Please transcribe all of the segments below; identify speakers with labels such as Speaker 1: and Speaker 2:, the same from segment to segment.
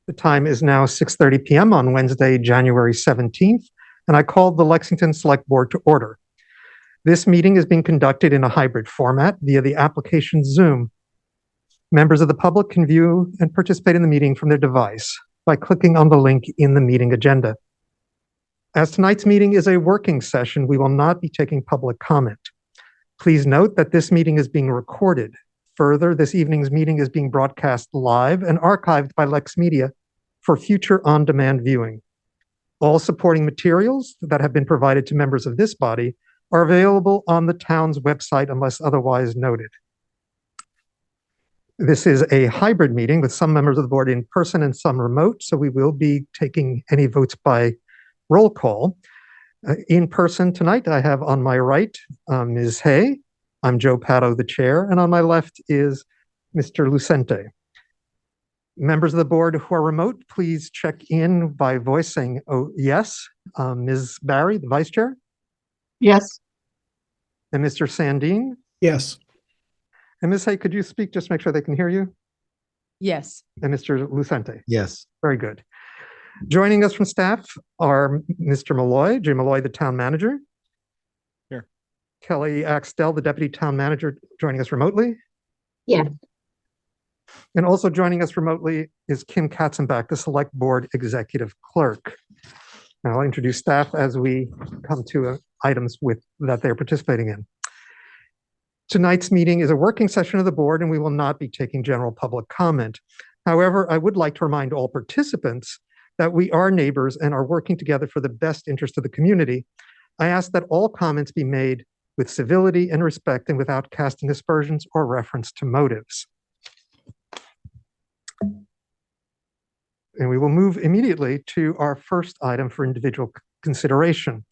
Speaker 1: The time is now 6:30 p.m. on Wednesday, January 17th, and I call the Lexington Select Board to order. This meeting is being conducted in a hybrid format via the application Zoom. Members of the public can view and participate in the meeting from their device by clicking on the link in the meeting agenda. As tonight's meeting is a working session, we will not be taking public comment. Please note that this meeting is being recorded. Further, this evening's meeting is being broadcast live and archived by Lex Media for future on-demand viewing. All supporting materials that have been provided to members of this body are available on the town's website unless otherwise noted. This is a hybrid meeting with some members of the board in person and some remote, so we will be taking any votes by roll call. In person tonight, I have on my right Ms. Hay. I'm Joe Pato, the chair, and on my left is Mr. Lucente. Members of the board who are remote, please check in by voice saying, oh, yes. Ms. Barry, the vice chair?
Speaker 2: Yes.
Speaker 1: And Mr. Sandine?
Speaker 3: Yes.
Speaker 1: And Ms. Hay, could you speak, just make sure they can hear you?
Speaker 2: Yes.
Speaker 1: And Mr. Lucente?
Speaker 3: Yes.
Speaker 1: Very good. Joining us from staff are Mr. Malloy, Jim Malloy, the town manager.
Speaker 3: Here.
Speaker 1: Kelly Axtell, the deputy town manager, joining us remotely.
Speaker 2: Yes.
Speaker 1: And also joining us remotely is Kim Katzenbach, the select board executive clerk. Now I'll introduce staff as we come to items that they're participating in. Tonight's meeting is a working session of the board and we will not be taking general public comment. However, I would like to remind all participants that we are neighbors and are working together for the best interest of the community. I ask that all comments be made with civility and respect and without casting aspersions or reference to motives. And we will move immediately to our first item for individual consideration.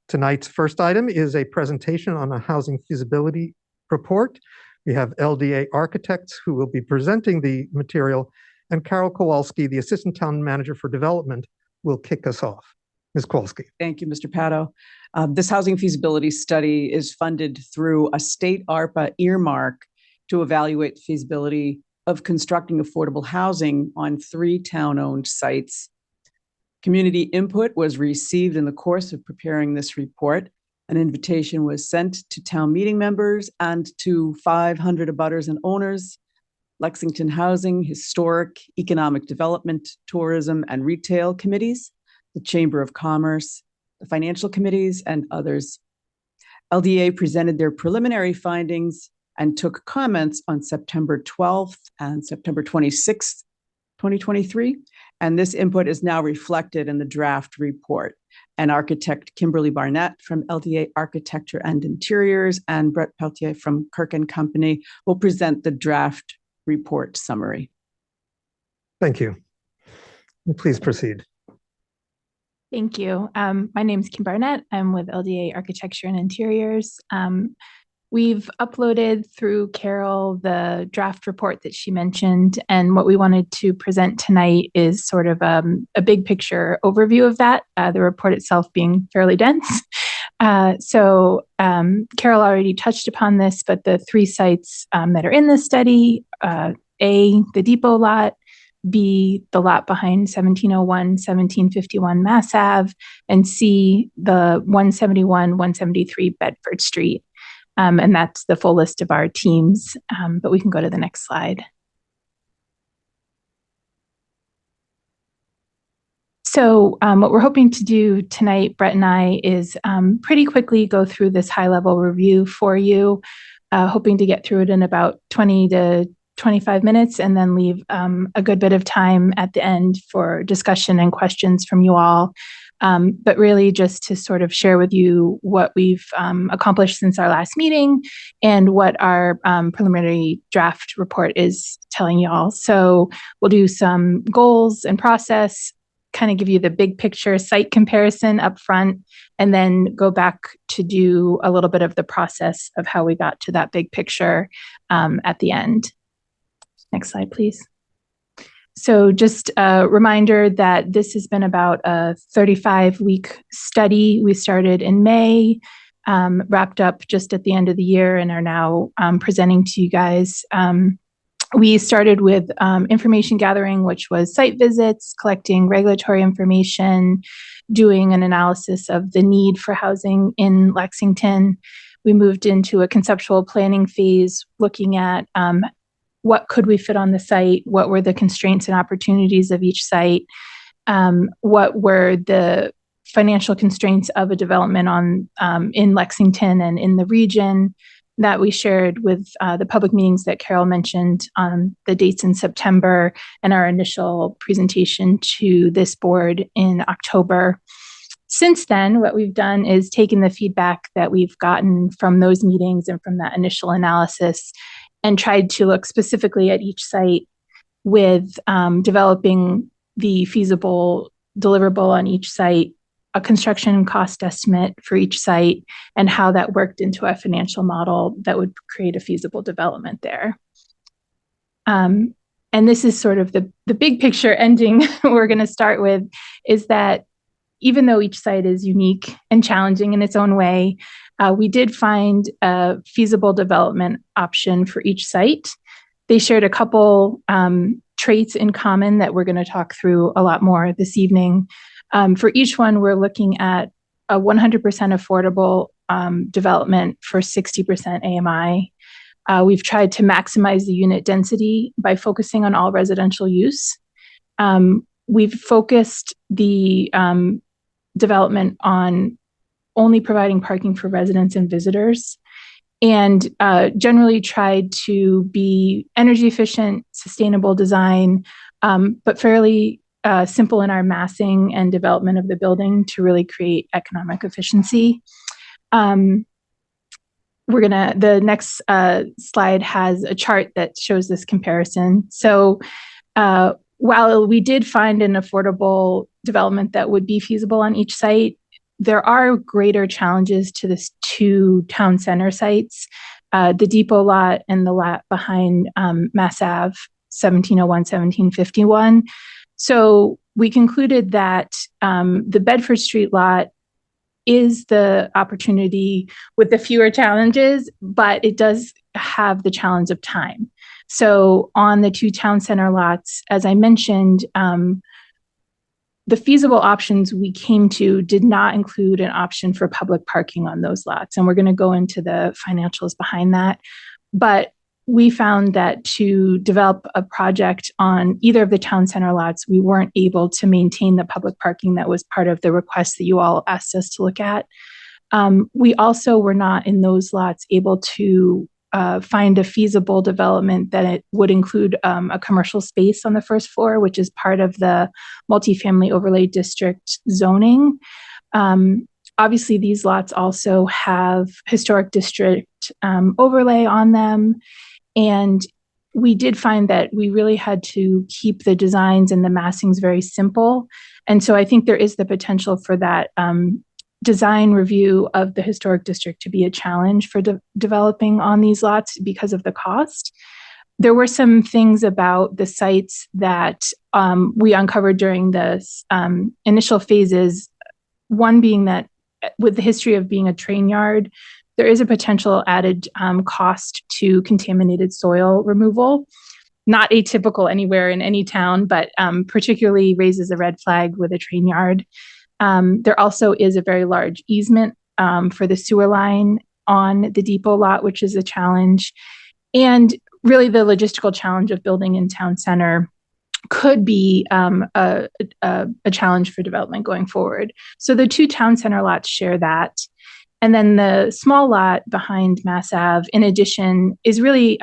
Speaker 1: Tonight's first item is a presentation on a housing feasibility report. We have LDA architects who will be presenting the material, and Carol Kowalski, the Assistant Town Manager for Development, will kick us off. Ms. Kowalski.
Speaker 2: Thank you, Mr. Pato. This housing feasibility study is funded through a state ARPA earmark to evaluate the feasibility of constructing affordable housing on 3 town-owned sites. Community input was received in the course of preparing this report. An invitation was sent to town meeting members and to 500 abutters and owners, Lexington Housing, Historic, Economic Development, Tourism, and Retail Committees, the Chamber of Commerce, the Financial Committees, and others. LDA presented their preliminary findings and took comments on September 12th and September 26th, 2023, and this input is now reflected in the draft report. And architect Kimberly Barnett from LDA Architecture and Interiors and Brett Peltier from Kirk & Company will present the draft report summary.
Speaker 1: Thank you. Please proceed.
Speaker 4: Thank you. My name is Kim Barnett. I'm with LDA Architecture and Interiors. We've uploaded through Carol the draft report that she mentioned, and what we wanted to present tonight is sort of a big picture overview of that, the report itself being fairly dense. So Carol already touched upon this, but the 3 sites that are in the study, A, the depot lot, B, the lot behind 1701, 1751 Mass Ave, and C, the 171, 173 Bedford Street. And that's the full list of our teams, but we can go to the next slide. So what we're hoping to do tonight, Brett and I, is pretty quickly go through this high-level review for you, hoping to get through it in about 20 to 25 minutes and then leave a good bit of time at the end for discussion and questions from you all. But really just to sort of share with you what we've accomplished since our last meeting and what our preliminary draft report is telling you all. So we'll do some goals and process, kind of give you the big picture site comparison up front, and then go back to do a little bit of the process of how we got to that big picture at the end. Next slide, please. So just a reminder that this has been about a 35-week study. We started in May, wrapped up just at the end of the year, and are now presenting to you guys We started with information gathering, which was site visits, collecting regulatory information, doing an analysis of the need for housing in Lexington. We moved into a conceptual planning phase, looking at what could we fit on the site, what were the constraints and opportunities of each site, what were the financial constraints of a development in Lexington and in the region, that we shared with the public meetings that Carol mentioned on the dates in September and our initial presentation to this board in October. Since then, what we've done is taken the feedback that we've gotten from those meetings and from that initial analysis and tried to look specifically at each site with developing the feasible deliverable on each site, a construction cost estimate for each site, and how that worked into a financial model that would create a feasible development there. And this is sort of the big picture ending we're going to start with, is that even though each site is unique and challenging in its own way, we did find a feasible development option for each site. They shared a couple traits in common that we're going to talk through a lot more this evening. For each one, we're looking at a 100% affordable development for 60% AMI. We've tried to maximize the unit density by focusing on all residential use. We've focused the development on only providing parking for residents and visitors, and generally tried to be energy efficient, sustainable design, but fairly simple in our massing and development of the building to really create economic efficiency. The next slide has a chart that shows this comparison. So while we did find an affordable development that would be feasible on each site, there are greater challenges to the two town center sites, the depot lot and the lot behind Mass Ave, 1701, 1751. So we concluded that the Bedford Street lot is the opportunity with the fewer challenges, but it does have the challenge of time. So on the two town center lots, as I mentioned, the feasible options we came to did not include an option for public parking on those lots. And we're going to go into the financials behind that. But we found that to develop a project on either of the town center lots, we weren't able to maintain the public parking that was part of the request that you all asked us to look at. We also were not in those lots able to find a feasible development that it would include a commercial space on the first floor, which is part of the multifamily overlay district zoning. Obviously, these lots also have historic district overlay on them. And we did find that we really had to keep the designs and the massings very simple. And so I think there is the potential for that design review of the historic district to be a challenge for developing on these lots because of the cost. There were some things about the sites that we uncovered during the initial phases, one being that with the history of being a train yard, there is a potential added cost to contaminated soil removal. Not atypical anywhere in any town, but particularly raises a red flag with a train yard. There also is a very large easement for the sewer line on the depot lot, which is a challenge. And really the logistical challenge of building in town center could be a challenge for development going forward. So the two town center lots share that. And then the small lot behind Mass Ave, in addition, is really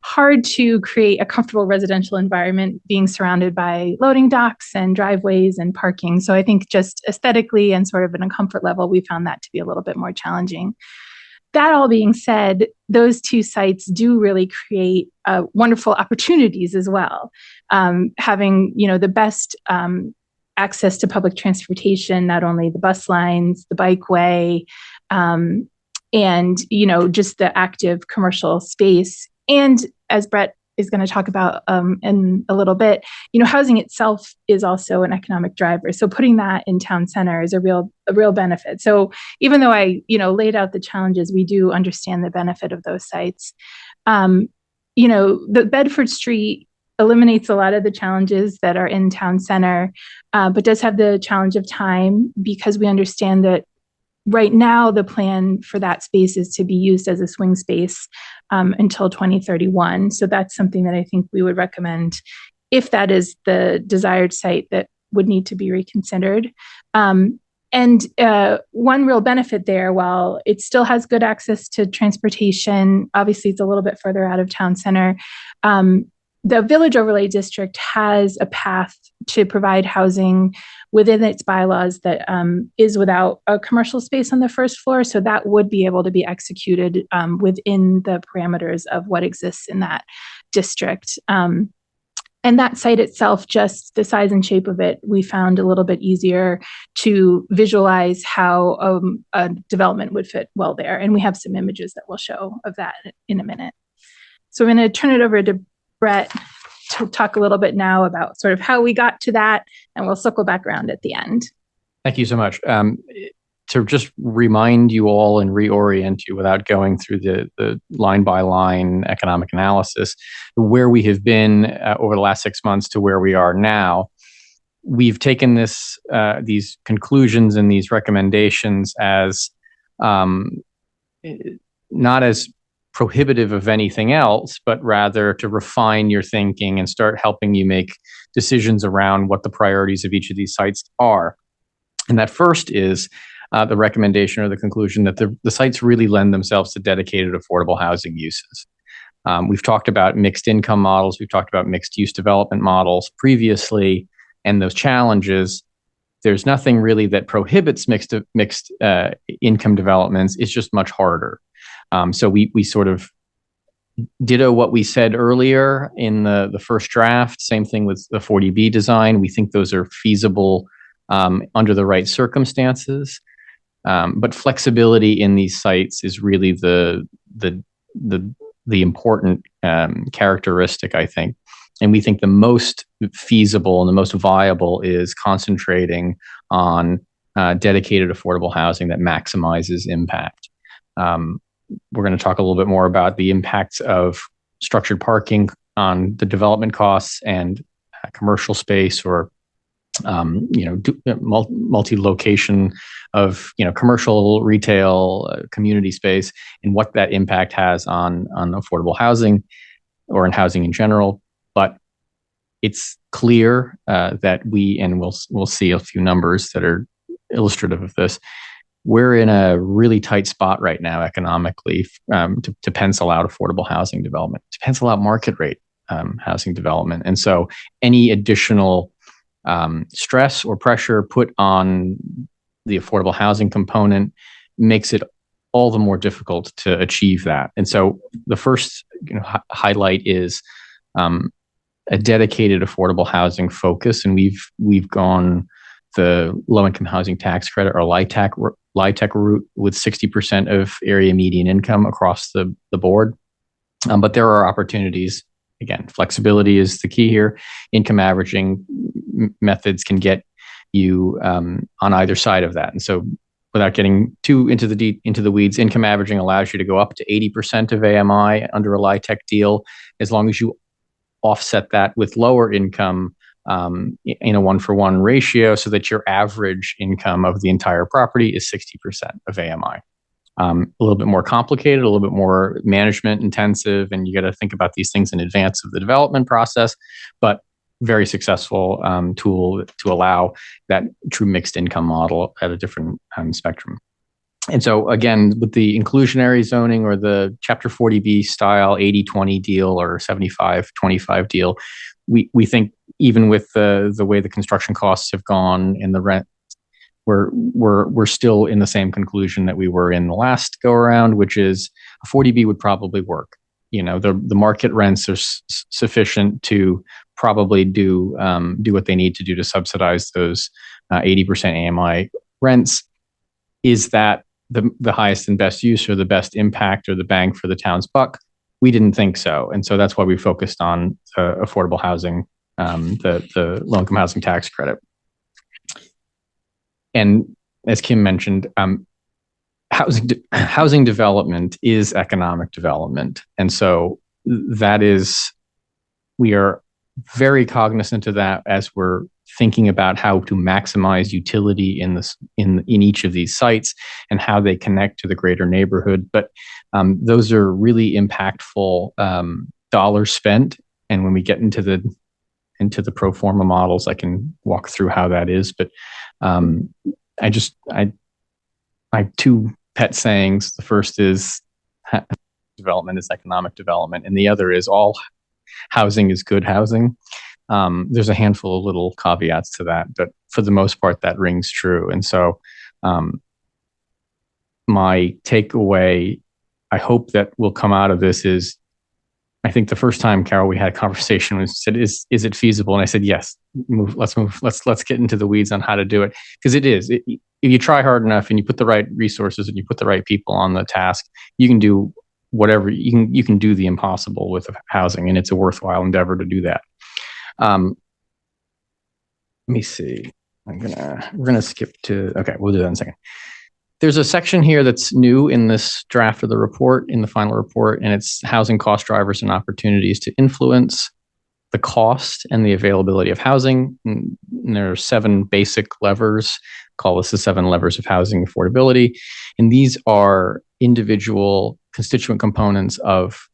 Speaker 4: hard to create a comfortable residential environment being surrounded by loading docks and driveways and parking. So I think just aesthetically and sort of in a comfort level, we found that to be a little bit more challenging. That all being said, those two sites do really create wonderful opportunities as well. Having, the best access to public transportation, not only the bus lines, the bikeway, and, just the active commercial space. And as Brett is going to talk about in a little bit, housing itself is also an economic driver. So putting that in town center is a real benefit. So even though I, laid out the challenges, we do understand the benefit of those sites. the Bedford Street eliminates a lot of the challenges that are in town center, but does have the challenge of time, because we understand that right now the plan for that space is to be used as a swing space until 2031. So that's something that I think we would recommend, if that is the desired site, that would need to be reconsidered. And one real benefit there, while it still has good access to transportation, obviously it's a little bit further out of town center. The Village Overlay District has a path to provide housing within its bylaws that is without a commercial space on the first floor. So that would be able to be executed within the parameters of what exists in that district. And that site itself, just the size and shape of it, we found a little bit easier to visualize how a development would fit well there. And we have some images that we'll show of that in a minute. So I'm going to turn it over to Brett to talk a little bit now about sort of how we got to that, and we'll circle back around at the end.
Speaker 3: Thank you so much. To just remind you all and reorient you without going through the line by line economic analysis, where we have been over the last 6 months to where we are now, we've taken these conclusions and these recommendations as not as prohibitive of anything else, but rather to refine your thinking and start helping you make decisions around what the priorities of each of these sites are. And that first is the recommendation or the conclusion that the sites really lend themselves to dedicated affordable housing uses. We've talked about mixed income models. We've talked about mixed use development models previously, and those challenges. There's nothing really that prohibits mixed income developments. It's just much harder. So we sort of ditto what we said earlier in the first draft. Same thing with the 40B design. We think those are feasible under the right circumstances. But flexibility in these sites is really the important characteristic, I think. And we think the most feasible and the most viable is concentrating on dedicated affordable housing that maximizes impact. We're going to talk a little bit more about the impacts of structured parking on the development costs and commercial space, or multi-location of commercial, retail, community space, and what that impact has on affordable housing or in housing in general. But it's clear that we'll see a few numbers that are illustrative of this. We're in a really tight spot right now economically to pencil out affordable housing development, to pencil out market rate housing development. And so any additional stress or pressure put on the affordable housing component makes it all the more difficult to achieve that. And so the first highlight is a dedicated affordable housing focus, and we've gone the low-income housing tax credit, or LIHTC route, with 60% of area median income across the board. But there are opportunities. Again, flexibility is the key here. Income averaging methods can get you on either side of that. And so without getting too into the weeds, income averaging allows you to go up to 80% of AMI under a LIHTC deal, as long as you offset that with lower income in a 1-for-1 ratio, so that your average income of the entire property is 60% of AMI. A little bit more complicated, a little bit more management intensive, and you got to think about these things in advance of the development process, but very successful tool to allow that true mixed income model at a different spectrum. And so again, with the inclusionary zoning or the Chapter 40B style 80-20 deal or 75-25 deal, we think even with the way the construction costs have gone and the rent, we're still in the same conclusion that we were in the last go around, which is a 40B would probably work. The market rents are sufficient to probably do what they need to do to subsidize those 80% AMI rents. Is that the highest and best use, or the best impact, or the bang for the town's buck? We didn't think so. And so that's why we focused on affordable housing, the low-income housing tax credit. And as Kim mentioned, housing development is economic development. And so we are very cognizant of that as we're thinking about how to maximize utility in each of these sites and how they connect to the greater neighborhood. But those are really impactful dollars spent. And when we get into the pro forma models, I can walk through how that is. But I have two pet sayings. The first is development is economic development, and the other is all housing is good housing. There's a handful of little caveats to that, but for the most part, that rings true. And so my takeaway, I hope that will come out of this is, I think the first time, Carol, we had a conversation was said, is it feasible? And I said, yes, let's move. Let's get into the weeds on how to do it. Because it is. If you try hard enough and you put the right resources and you put the right people on the task, you can do whatever. You can do the impossible with housing, and it's a worthwhile endeavor to do that. Let me see. We're gonna skip to, okay, we'll do that in a second. There's a section here that's new in this draft of the report, in the final report, and it's housing cost drivers and opportunities to influence the cost and the availability of housing. And there are 7 basic levers. Call this the 7 levers of housing affordability. And these are individual constituent components of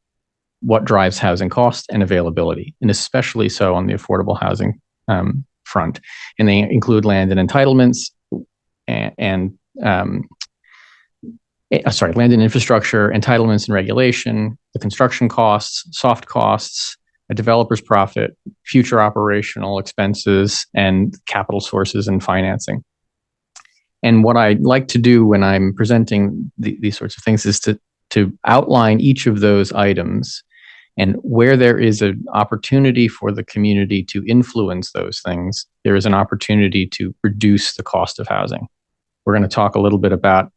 Speaker 3: what drives housing cost and availability, and especially so on the affordable housing front. And they include land and entitlements land and infrastructure, entitlements and regulation, the construction costs, soft costs, a developer's profit, future operational expenses, and capital sources and financing. And what I like to do when I'm presenting these sorts of things is to outline each of those items, and where there is an opportunity for the community to influence those things, there is an opportunity to reduce the cost of housing. We're going to talk a little bit about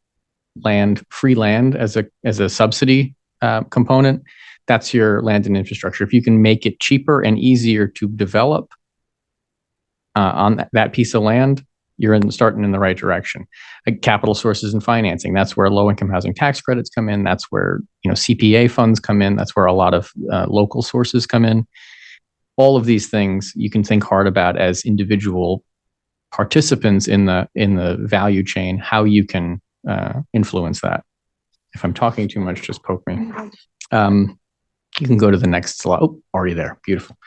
Speaker 3: free land as a subsidy component. That's your land and infrastructure. If you can make it cheaper and easier to develop on that piece of land, you're starting in the right direction. Capital sources and financing, that's where low-income housing tax credits come in. That's where CPA funds come in. That's where a lot of local sources come in. All of these things you can think hard about as individual participants in the value chain, how you can influence that. If I'm talking too much, just poke me. You can go to the next slide. Oh, already there. Beautiful.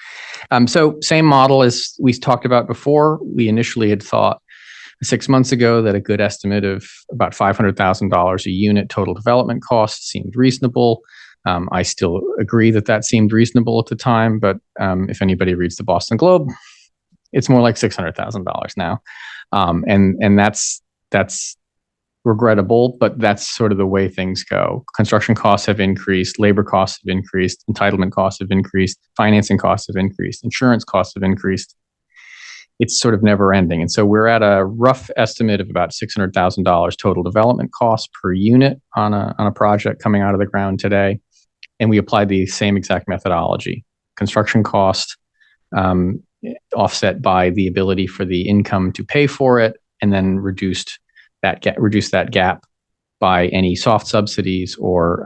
Speaker 3: So same model as we talked about before. We initially had thought 6 months ago that a good estimate of about $500,000 a unit total development cost seemed reasonable. I still agree that seemed reasonable at the time, but if anybody reads the Boston Globe, it's more like $600,000 now. And that's regrettable, but that's sort of the way things go. Construction costs have increased, labor costs have increased, entitlement costs have increased, financing costs have increased, insurance costs have increased. It's sort of never ending. And so we're at a rough estimate of about $600,000 total development costs per unit on a project coming out of the ground today. And we applied the same exact methodology. Construction cost offset by the ability for the income to pay for it, and then reduce that gap by any soft subsidies or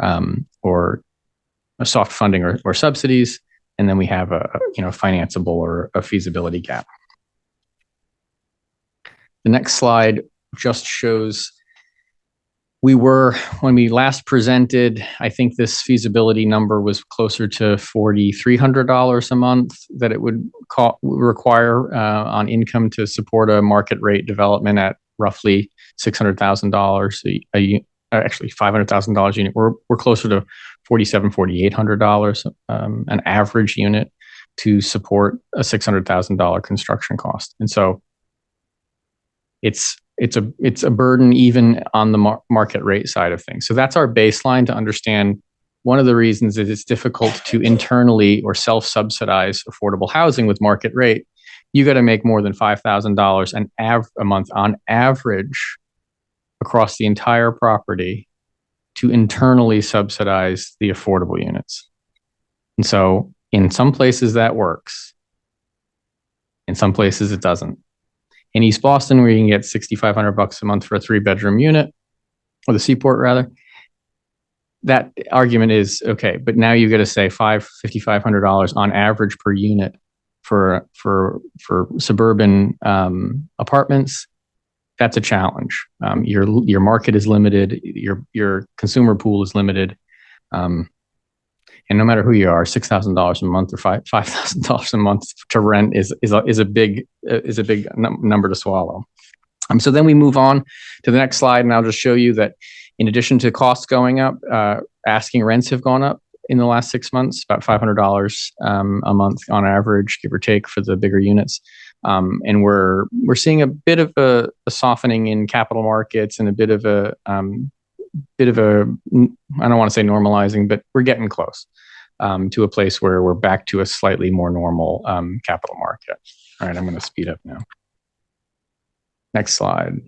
Speaker 3: a soft funding or subsidies, and then we have a financeable or a feasibility gap. The next slide just shows when we last presented, I think this feasibility number was closer to $4,300 a month that it would require on income to support a market rate development at roughly $600,000 actually $500,000 a unit. We're closer to $4,700, $4,800 an average unit to support a $600,000 construction cost. And so it's a burden even on the market rate side of things. So that's our baseline to understand. One of the reasons is it's difficult to internally or self-subsidize affordable housing with market rate. You got to make more than $5,000 a month on average across the entire property to internally subsidize the affordable units. And so in some places that works. In some places it doesn't. In East Boston, where you can get $6,500 a month for a 3-bedroom unit, or the Seaport rather, that argument is okay, but now you've got to say $5,500 on average per unit for suburban apartments. That's a challenge. Your market is limited. Your consumer pool is limited. And no matter who you are, $6,000 a month or $5,000 a month to rent is a big number to swallow. So then we move on to the next slide, and I'll just show you that in addition to costs going up, asking rents have gone up in the last 6 months, about $500 a month on average, give or take, for the bigger units. And we're seeing a bit of a softening in capital markets and a bit of a I don't want to say normalizing, but we're getting close to a place where we're back to a slightly more normal capital market. All right, I'm going to speed up now. Next slide.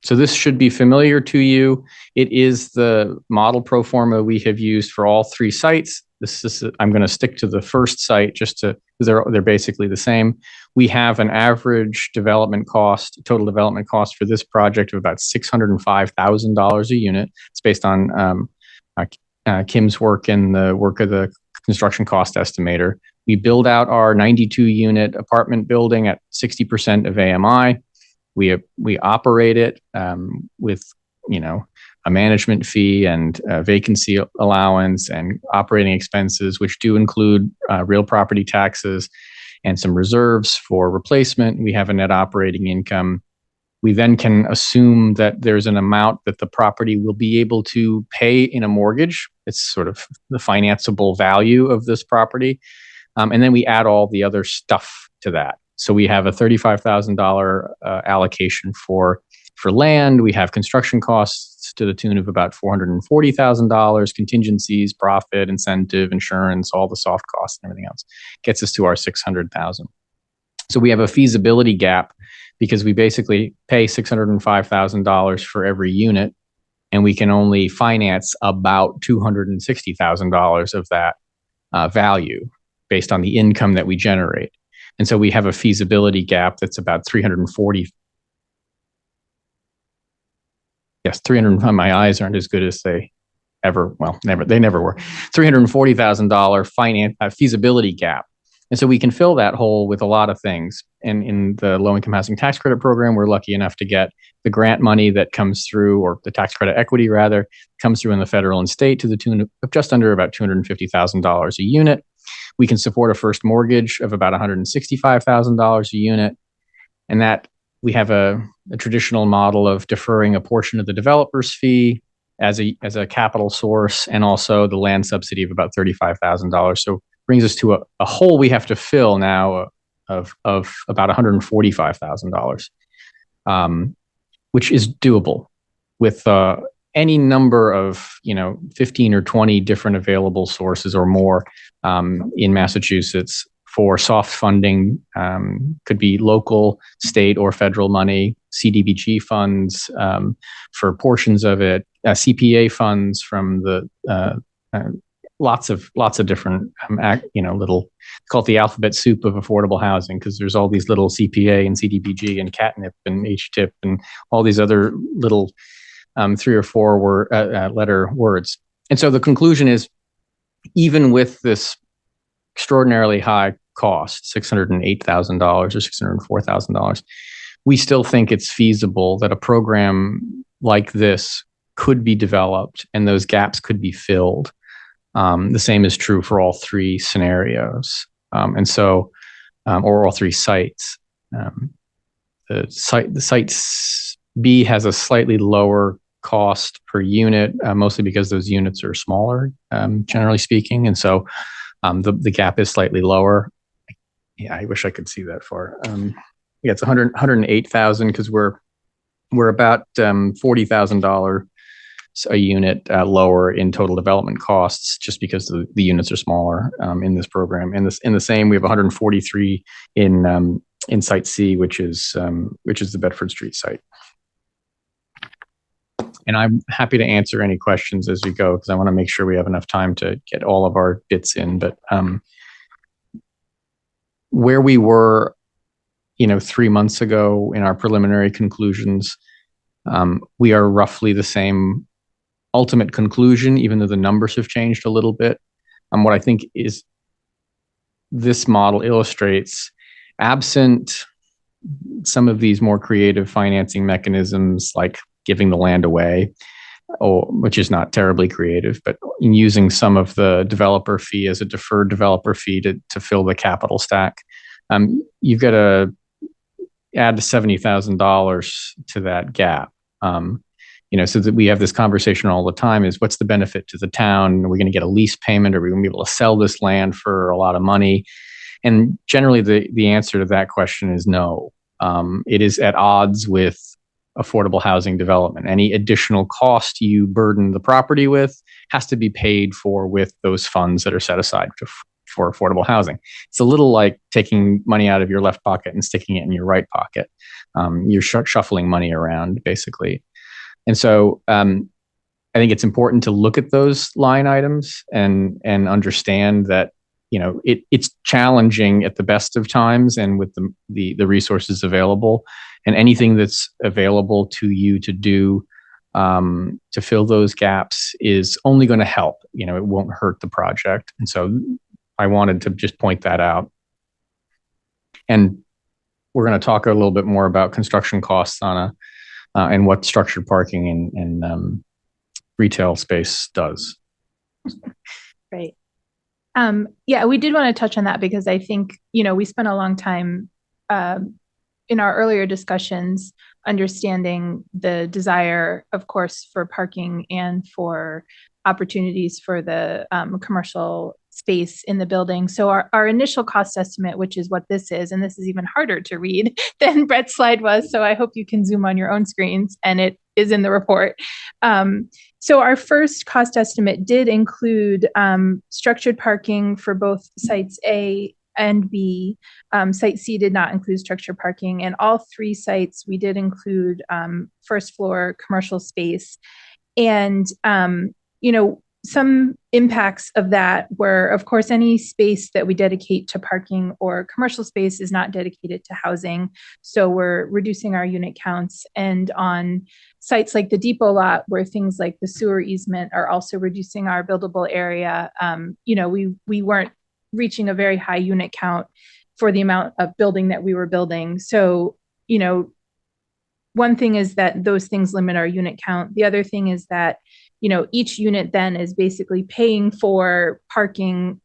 Speaker 3: So this should be familiar to you. It is the model pro forma we have used for all three sites. I'm going to stick to the first site just to, because they're basically the same. We have an average development cost, total development cost for this project of about $605,000 a unit. It's based on Kim's work and the work of the construction cost estimator. We build out our 92-unit apartment building at 60% of AMI. We operate it with, a management fee and vacancy allowance and operating expenses, which do include real property taxes and some reserves for replacement. We have a net operating income. We then can assume that there's an amount that the property will be able to pay in a mortgage. It's sort of the financeable value of this property. And then we add all the other stuff to that. So we have a $35,000 allocation for land. We have construction costs to the tune of about $440,000, contingencies, profit, incentive, insurance, all the soft costs and everything else. Gets us to our $600,000. So we have a feasibility gap because we basically pay $605,000 for every unit, and we can only finance about $260,000 of that value based on the income that we generate. And so we have a feasibility gap that's about 340. Yes, 300. My eyes aren't as good as they ever. Well, they never were. $340,000 feasibility gap. And so we can fill that hole with a lot of things. And in the low-income housing tax credit program, we're lucky enough to get the grant money that comes through, or the tax credit equity rather, comes through in the federal and state to the tune of just under about $250,000 a unit. We can support a first mortgage of about $165,000 a unit. And that we have a traditional model of deferring a portion of the developer's fee as a capital source, and also the land subsidy of about $35,000. So brings us to a hole we have to fill now of about $145,000, which is doable with any number of 15 or 20 different available sources or more in Massachusetts for soft funding. Could be local, state, or federal money, CDBG funds for portions of it, CPA funds from the lots of different little, call it the alphabet soup of affordable housing, because there's all these little CPA and CDBG and catnip and HTIP and all these other little 3 or 4 letter words. And so the conclusion is, even with this extraordinarily high cost, $608,000 or $604,000, we still think it's feasible that a program like this could be developed and those gaps could be filled. The same is true for all three scenarios, or all three sites. The site B has a slightly lower cost per unit, mostly because those units are smaller, generally speaking, and so the gap is slightly lower. Yeah, I wish I could see that far. Yeah, it's 108,000 because we're about $40,000 a unit lower in total development costs, just because the units are smaller in this program. And in the same, we have 143 in Site C, which is the Bedford Street site. And I'm happy to answer any questions as we go, because I want to make sure we have enough time to get all of our bits in. But where we were, 3 months ago in our preliminary conclusions, We are roughly the same ultimate conclusion, even though the numbers have changed a little bit. What I think is this model illustrates, absent some of these more creative financing mechanisms like giving the land away, which is not terribly creative, but in using some of the developer fee as a deferred developer fee to fill the capital stack, you've got to add $70,000 to that gap. So that we have this conversation all the time is, what's the benefit to the town? Are we going to get a lease payment? Are we going to be able to sell this land for a lot of money? And generally the answer to that question is no. It is at odds with affordable housing development. Any additional cost you burden the property with has to be paid for with those funds that are set aside for affordable housing. It's a little like taking money out of your left pocket and sticking it in your right pocket. You're shuffling money around, basically. And so I think it's important to look at those line items and understand that, it's challenging at the best of times and with the resources available, and anything that's available to you to do to fill those gaps is only going to help. It won't hurt the project. And so I wanted to just point that out. And we're going to talk a little bit more about construction costs and what structured parking and retail space does.
Speaker 4: Right. Yeah, we did want to touch on that because I think, we spent a long time in our earlier discussions understanding the desire, of course, for parking and for opportunities for the commercial space in the building. So our initial cost estimate, which is what this is, and this is even harder to read than Brett's slide was, so I hope you can zoom on your own screens, and it is in the report. So our first cost estimate did include structured parking for both sites A and B. Site C did not include structured parking, and all three sites we did include first floor commercial space. And some impacts of that were, of course, any space that we dedicate to parking or commercial space is not dedicated to housing. So we're reducing our unit counts. And on sites like the depot lot, where things like the sewer easement are also reducing our buildable area, we weren't reaching a very high unit count for the amount of building that we were building. So, one thing is that those things limit our unit count. The other thing is that each unit then is basically paying for parking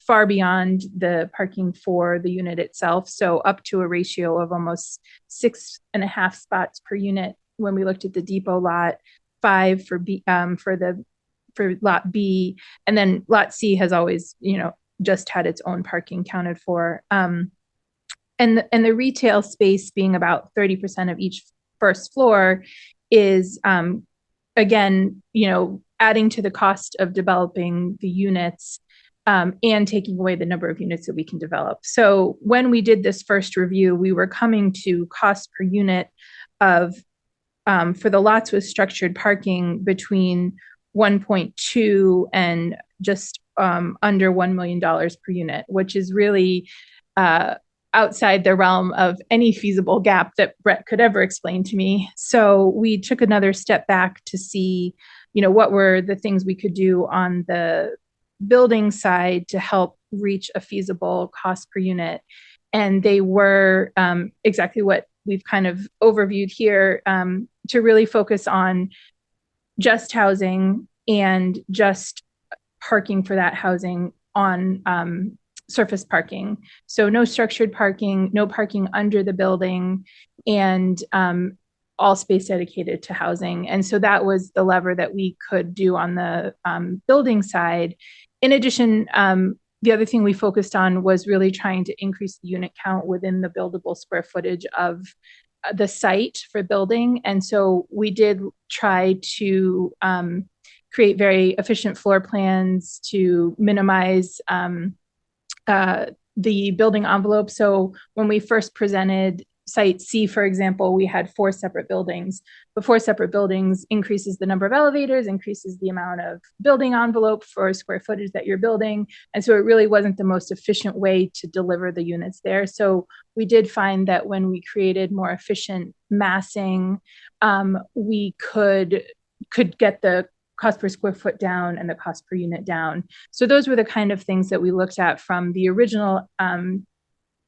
Speaker 4: far beyond the parking for the unit itself. So up to a ratio of almost 6.5 spots per unit when we looked at the depot lot, 5 for B for lot B, and then lot C has always just had its own parking counted for. And the retail space being about 30% of each first floor is again, adding to the cost of developing the units and taking away the number of units that we can develop. So when we did this first review, we were coming to cost per unit of, for the lots with structured parking, between 1.2 and just under $1 million per unit, which is really outside the realm of any feasible gap that Brett could ever explain to me. So we took another step back to see, what were the things we could do on the building side to help reach a feasible cost per unit. And they were exactly what we've kind of overviewed here, to really focus on just housing and just parking for that housing on surface parking. So no structured parking, no parking under the building, and all space dedicated to housing. And so that was the lever that we could do on the building side. In addition, the other thing we focused on was really trying to increase the unit count within the buildable square footage of the site for building. And so we did try to create very efficient floor plans to minimize the building envelope. So when we first presented site C, for example, we had 4 separate buildings, but 4 separate buildings increases the number of elevators, increases the amount of building envelope for square footage that you're building. And so it really wasn't the most efficient way to deliver the units there. So we did find that when we created more efficient massing, we could get the cost per square foot down and the cost per unit down. So those were the kind of things that we looked at from the original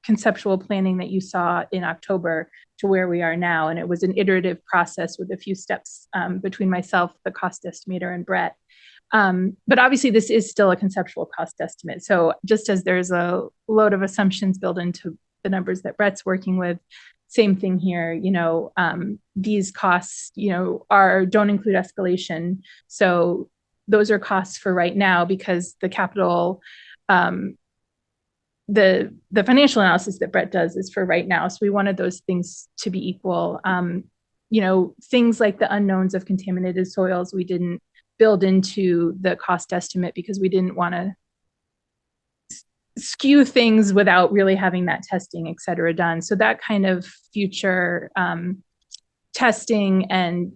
Speaker 4: conceptual planning that you saw in October to where we are now. And it was an iterative process with a few steps between myself, the cost estimator, and Brett. But obviously this is still a conceptual cost estimate. So just as there's a load of assumptions built into the numbers that Brett's working with, same thing here, these costs, don't include escalation. So those are costs for right now because the capital, the financial analysis that Brett does is for right now. So we wanted those things to be equal. Things like the unknowns of contaminated soils, we didn't build into the cost estimate because we didn't want to skew things without really having that testing, et cetera, done. So that kind of future testing and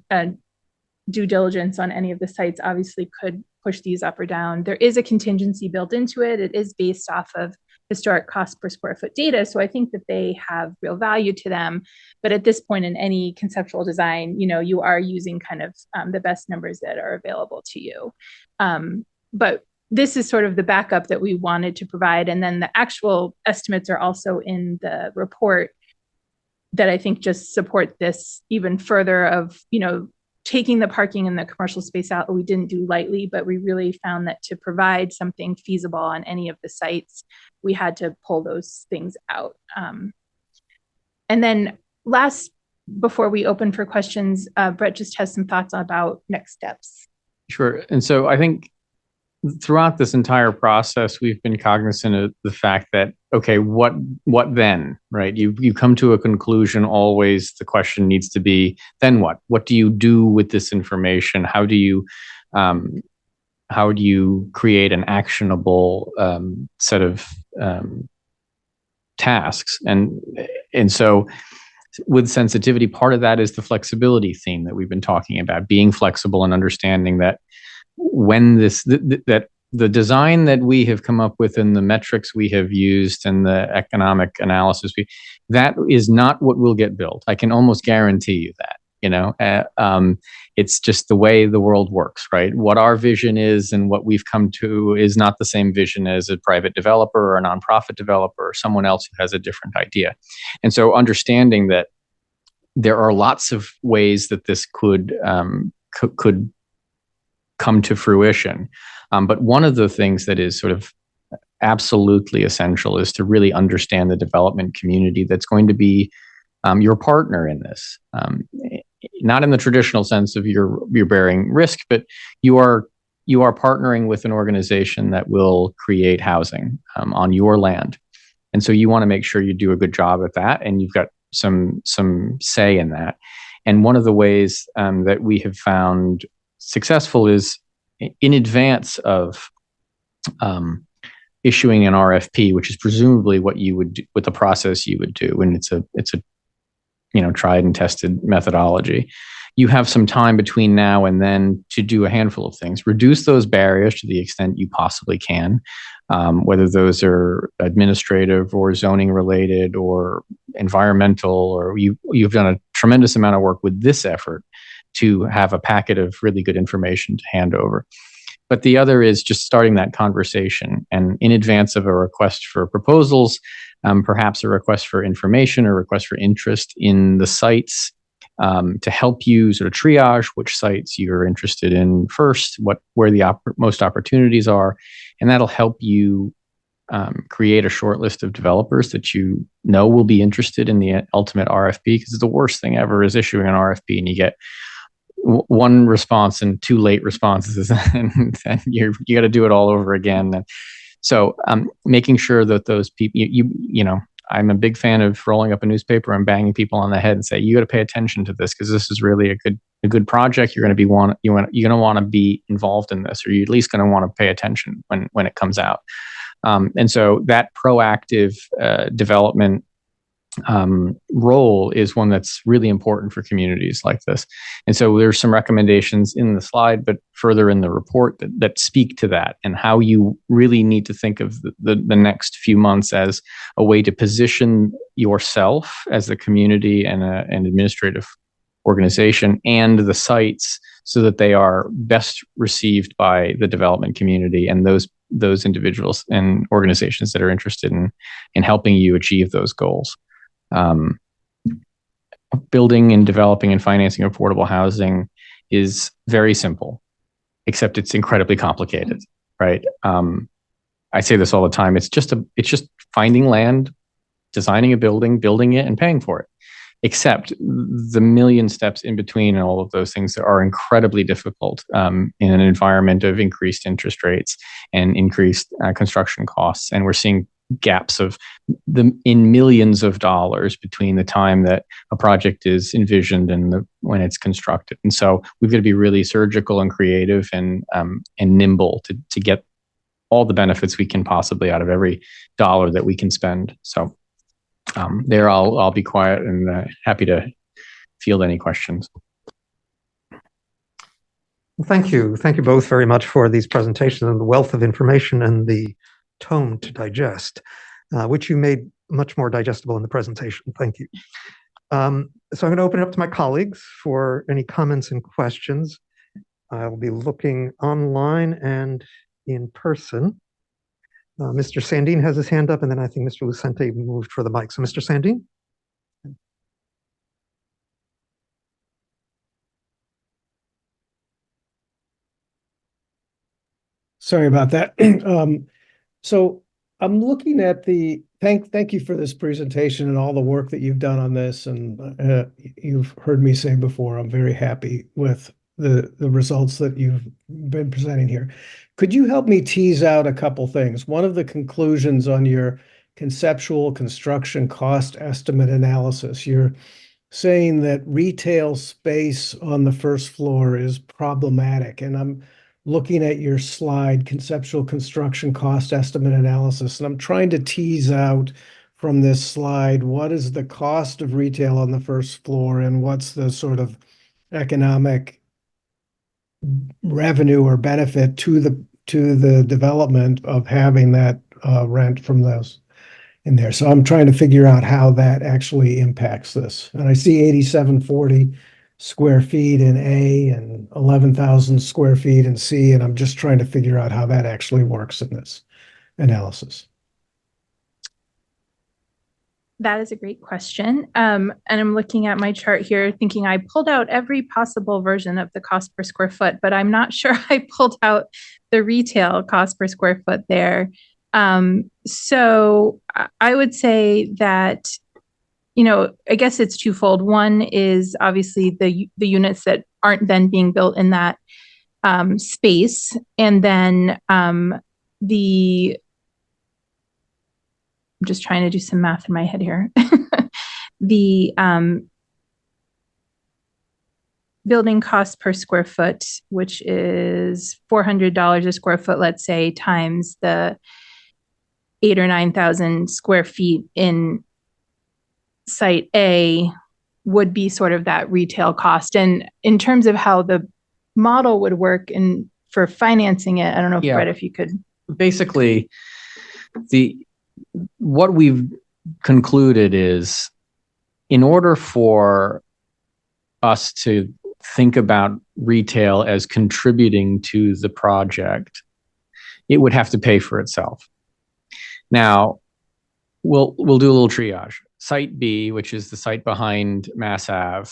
Speaker 4: due diligence on any of the sites obviously could push these up or down. There is a contingency built into it. It is based off of historic cost per square foot data. So I think that they have real value to them. But at this point in any conceptual design, you are using kind of the best numbers that are available to you. But this is sort of the backup that we wanted to provide. And then the actual estimates are also in the report that I think just support this even further of, taking the parking and the commercial space out, we didn't do lightly, but we really found that to provide something feasible on any of the sites, we had to pull those things out. And then last, before we open for questions, Brett just has some thoughts about next steps.
Speaker 3: Sure. And so I think throughout this entire process, we've been cognizant of the fact that, okay, what then, right? You come to a conclusion, always the question needs to be, then what? What do you do with this information? How do you create an actionable set of tasks? And so with sensitivity, part of that is the flexibility theme that we've been talking about, being flexible and understanding that when that the design that we have come up with and the metrics we have used and the economic analysis, that is not what will get built. I can almost guarantee you that, it's just the way the world works, right? What our vision is and what we've come to is not the same vision as a private developer or a nonprofit developer or someone else who has a different idea. And so understanding that there are lots of ways that this could come to fruition. But one of the things that is sort of absolutely essential is to really understand the development community that's going to be your partner in this. Not in the traditional sense of you're bearing risk, but you are partnering with an organization that will create housing on your land. And so you want to make sure you do a good job at that, and you've got some say in that. And one of the ways that we have found successful is in advance of issuing an RFP, which is presumably what you would do, with the process you would do, and it's a tried and tested methodology. You have some time between now and then to do a handful of things. Reduce those barriers to the extent you possibly can, whether those are administrative or zoning related or environmental, or you've done a tremendous amount of work with this effort to have a packet of really good information to hand over. But the other is just starting that conversation, and in advance of a request for proposals, perhaps a request for information or request for interest in the sites, to help you sort of triage which sites you're interested in first, where the most opportunities are, and that'll help you create a short list of developers that you know will be interested in the ultimate RFP. Because the worst thing ever is issuing an RFP and you get one response and 2 late responses, and you got to do it all over again. And so making sure that those people, I'm a big fan of rolling up a newspaper and banging people on the head and say, you got to pay attention to this because this is really a good project. You're going to want to be involved in this, or you're at least going to want to pay attention when it comes out. And so that proactive development role is one that's really important for communities like this. And so there's some recommendations in the slide, but further in the report that speak to that and how you really need to think of the next few months as a way to position yourself as the community and an administrative organization and the sites so that they are best received by the development community and those individuals and organizations that are interested in helping you achieve those goals. Building and developing and financing affordable housing is very simple, except it's incredibly complicated, right? I say this all the time. It's just finding land, designing a building, building it, and paying for it. Except the million steps in between and all of those things that are incredibly difficult in an environment of increased interest rates and increased construction costs. And we're seeing gaps in millions of dollars between the time that a project is envisioned and when it's constructed. And so we've got to be really surgical and creative and nimble to get all the benefits we can possibly out of every dollar that we can spend. So there I'll be quiet and happy to field any questions.
Speaker 1: Well, thank you. Thank you both very much for these presentations and the wealth of information and the tome to digest, which you made much more digestible in the presentation. Thank you. So I'm going to open it up to my colleagues for any comments and questions. I'll be looking online and in person. Mr. Sandin has his hand up, and then I think Mr. Lucente moved for the mic. So Mr. Sandin?
Speaker 5: Sorry about that. So I'm looking at thank you for this presentation and all the work that you've done on this. And you've heard me say before, I'm very happy with the results that you've been presenting here. Could you help me tease out a couple things? One of the conclusions on your conceptual construction cost estimate analysis, you're saying that retail space on the first floor is problematic. And I'm looking at your slide, conceptual construction cost estimate analysis, and I'm trying to tease out from this slide, what is the cost of retail on the first floor and what's the sort of economic revenue or benefit to the development of having that rent from those in there. So I'm trying to figure out how that actually impacts this. And I see 8740 square feet in A and 11,000 square feet in C, and I'm just trying to figure out how that actually works in this analysis.
Speaker 4: That is a great question. And I'm looking at my chart here thinking I pulled out every possible version of the cost per square foot, but I'm not sure I pulled out the retail cost per square foot there. So I would say that, I guess it's twofold. One is obviously the units that aren't then being built in that space. And then I'm just trying to do some math in my head here. The building cost per square foot, which is $400 a square foot, let's say, times the 8,000 or 9,000 square feet in site A would be sort of that retail cost. And in terms of how the model would work for financing it, I don't know, Brett, if you could.
Speaker 3: Basically, what we've concluded is in order for us to think about retail as contributing to the project, it would have to pay for itself. Now, we'll do a little triage. Site B, which is the site behind Mass Ave,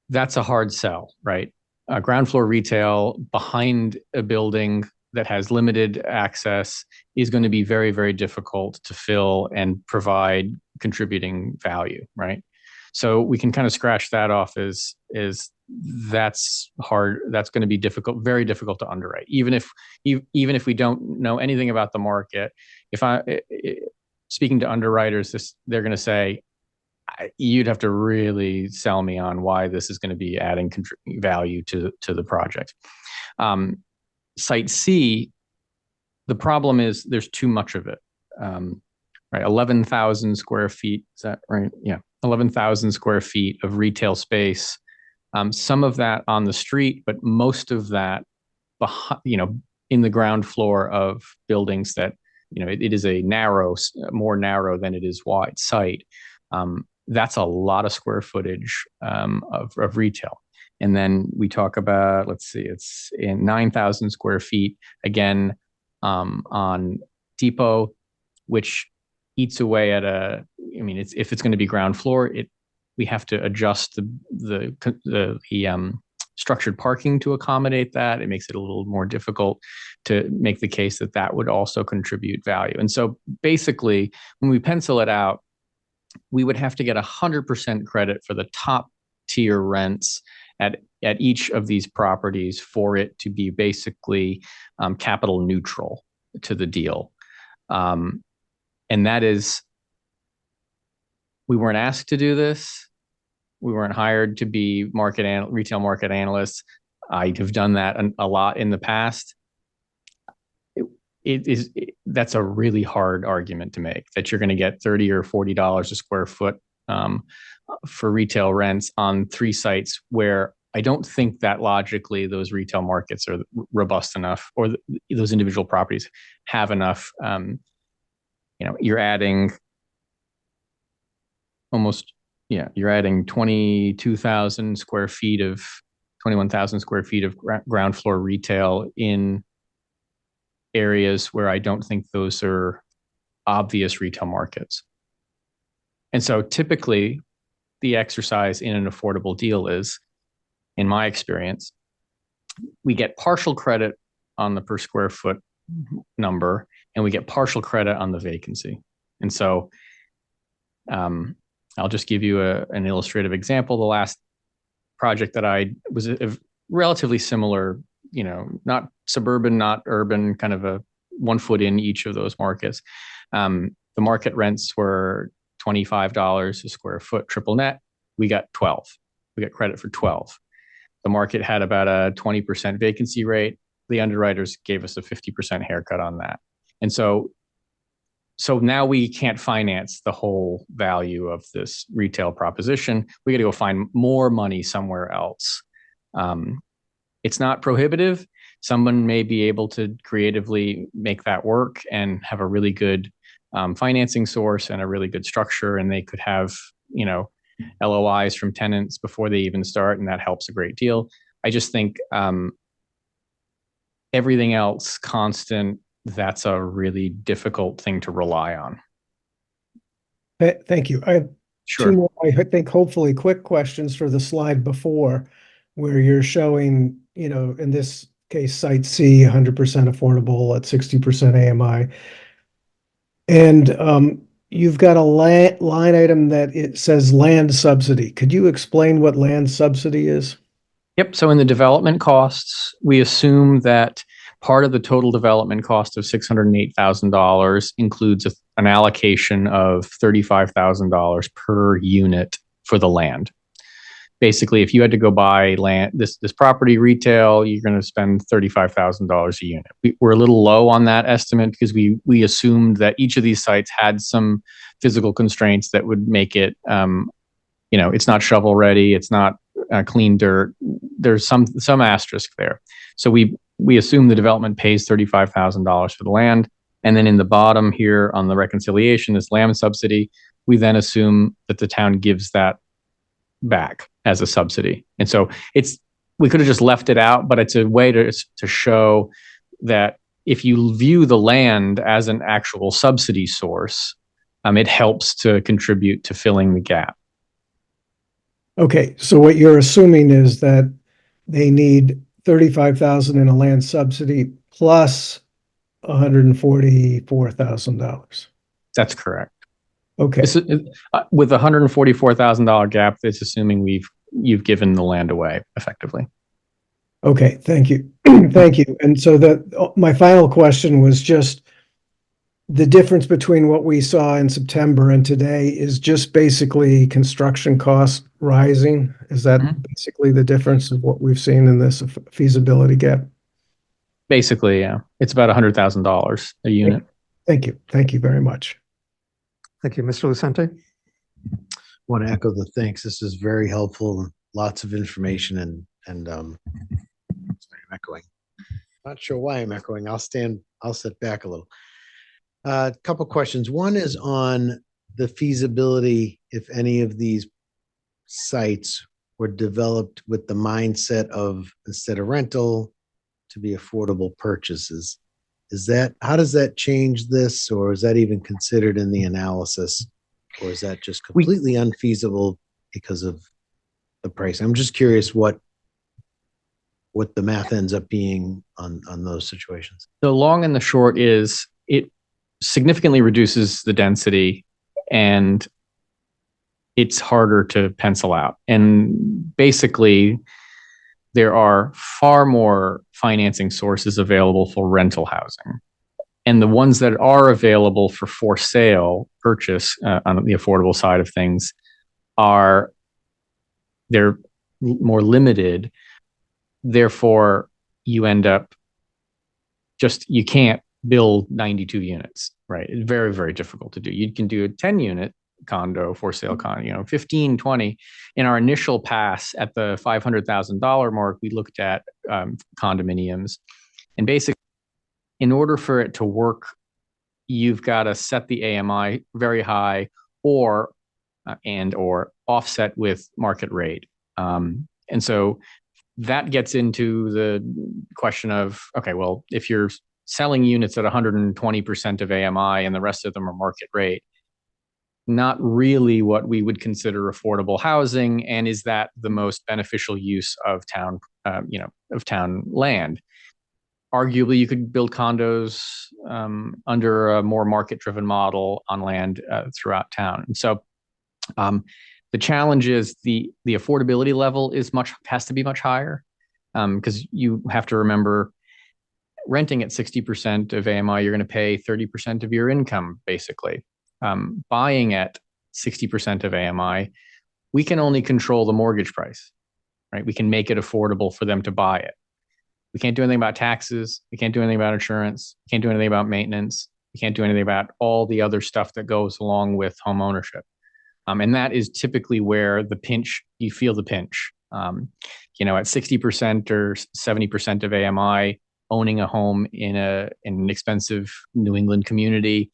Speaker 3: that's a hard sell, right? Ground floor retail behind a building that has limited access is going to be very, very difficult to fill and provide contributing value, right? So we can kind of scratch that off as that's hard. That's going to be difficult, very difficult to underwrite. Even if we don't know anything about the market, speaking to underwriters, they're going to say, you'd have to really sell me on why this is going to be adding value to the project. Site C, the problem is there's too much of it. right? 11,000 square feet. Is that right? Yeah. 11,000 square feet of retail space. Some of that on the street, but most of that behind, in the ground floor of buildings that, it is a more narrow than it is wide site. That's a lot of square footage of retail. And then we talk about, let's see, it's in 9,000 square feet again on Depot, which eats away at if it's going to be ground floor, we have to adjust the structured parking to accommodate that. It makes it a little more difficult to make the case that would also contribute value. And so basically, when we pencil it out, we would have to get 100% credit for the top tier rents at each of these properties for it to be basically capital neutral to the deal. And that is, we weren't asked to do this. We weren't hired to be retail market analysts. I have done that a lot in the past. That's a really hard argument to make, that you're going to get $30 or $40 a square foot for retail rents on 3 sites where I don't think that logically those retail markets are robust enough, or those individual properties have enough. You're adding you're adding 21,000 square feet of ground floor retail in areas where I don't think those are obvious retail markets. And so typically the exercise in an affordable deal is, in my experience, we get partial credit on the per square foot number, and we get partial credit on the vacancy. And so I'll just give you an illustrative example. The last project that I was a relatively similar, not suburban, not urban, kind of a 1 foot in each of those markets. The market rents were $25 a square foot, triple net. We got 12. We got credit for 12. The market had about a 20% vacancy rate. The underwriters gave us a 50% haircut on that. And so now we can't finance the whole value of this retail proposition. We got to go find more money somewhere else. It's not prohibitive. Someone may be able to creatively make that work and have a really good financing source and a really good structure, and they could have, LOIs from tenants before they even start, and that helps a great deal. I just think everything else constant, that's a really difficult thing to rely on.
Speaker 5: Thank you. I have
Speaker 3: Sure.
Speaker 5: 2 more, I think, hopefully quick questions for the slide before, where you're showing, in this case, Site C, 100% affordable at 60% AMI. And you've got a line item that it says land subsidy. Could you explain what land subsidy is?
Speaker 3: Yep. So in the development costs, we assume that part of the total development cost of $608,000 includes an allocation of $35,000 per unit for the land. Basically, if you had to go buy land, this property retail, you're going to spend $35,000 a unit. We're a little low on that estimate because we assumed that each of these sites had some physical constraints that would make it, it's not shovel ready, it's not clean dirt. There's some asterisk there. So we assume the development pays $35,000 for the land. And then in the bottom here on the reconciliation, this land subsidy, we then assume that the town gives that back as a subsidy. And so we could have just left it out, but it's a way to show that if you view the land as an actual subsidy source, it helps to contribute to filling the gap.
Speaker 5: Okay, so what you're assuming is that they need $35,000 in a land subsidy plus $144,000.
Speaker 3: That's correct.
Speaker 5: Okay.
Speaker 3: With a $144,000 gap, it's assuming you've given the land away effectively.
Speaker 5: Okay, thank you. Thank you. And so my final question was just the difference between what we saw in September and today is just basically construction costs rising. Is that basically the difference of what we've seen in this feasibility gap?
Speaker 3: Basically, yeah. It's about $100,000 a unit.
Speaker 5: Thank you. Thank you very much.
Speaker 1: Thank you. Mr. Lucente?
Speaker 6: Want to echo the thanks. This is very helpful. Lots of information and sorry, I'm echoing. Not sure why I'm echoing. I'll sit back a little. A couple questions. One is on the feasibility, if any of these sites were developed with the mindset of instead of rental to be affordable purchases. How does that change this, or is that even considered in the analysis? Or is that just completely unfeasible because of the price? I'm just curious what the math ends up being on those situations.
Speaker 3: The long and the short is it significantly reduces the density and it's harder to pencil out. And basically, there are far more financing sources available for rental housing. And the ones that are available for sale purchase on the affordable side of things they're more limited. Therefore, you end up you can't build 92 units, right? It's very, very difficult to do. You can do a 10 unit condo, for sale condo, 15, 20. In our initial pass at the $500,000 mark, we looked at condominiums. And basically, in order for it to work, you've got to set the AMI very high or offset with market rate. And so that gets into the question of, okay, well, if you're selling units at 120% of AMI and the rest of them are market rate, not really what we would consider affordable housing. And is that the most beneficial use of town land? Arguably, you could build condos under a more market-driven model on land throughout town. And so the challenge is the affordability level has to be much higher because you have to remember renting at 60% of AMI, you're going to pay 30% of your income, basically. Buying at 60% of AMI, we can only control the mortgage price, right? We can make it affordable for them to buy it. We can't do anything about taxes. We can't do anything about insurance. We can't do anything about maintenance. We can't do anything about all the other stuff that goes along with home ownership. And that is typically where you feel the pinch. At 60% or 70% of AMI, owning a home in an expensive New England community,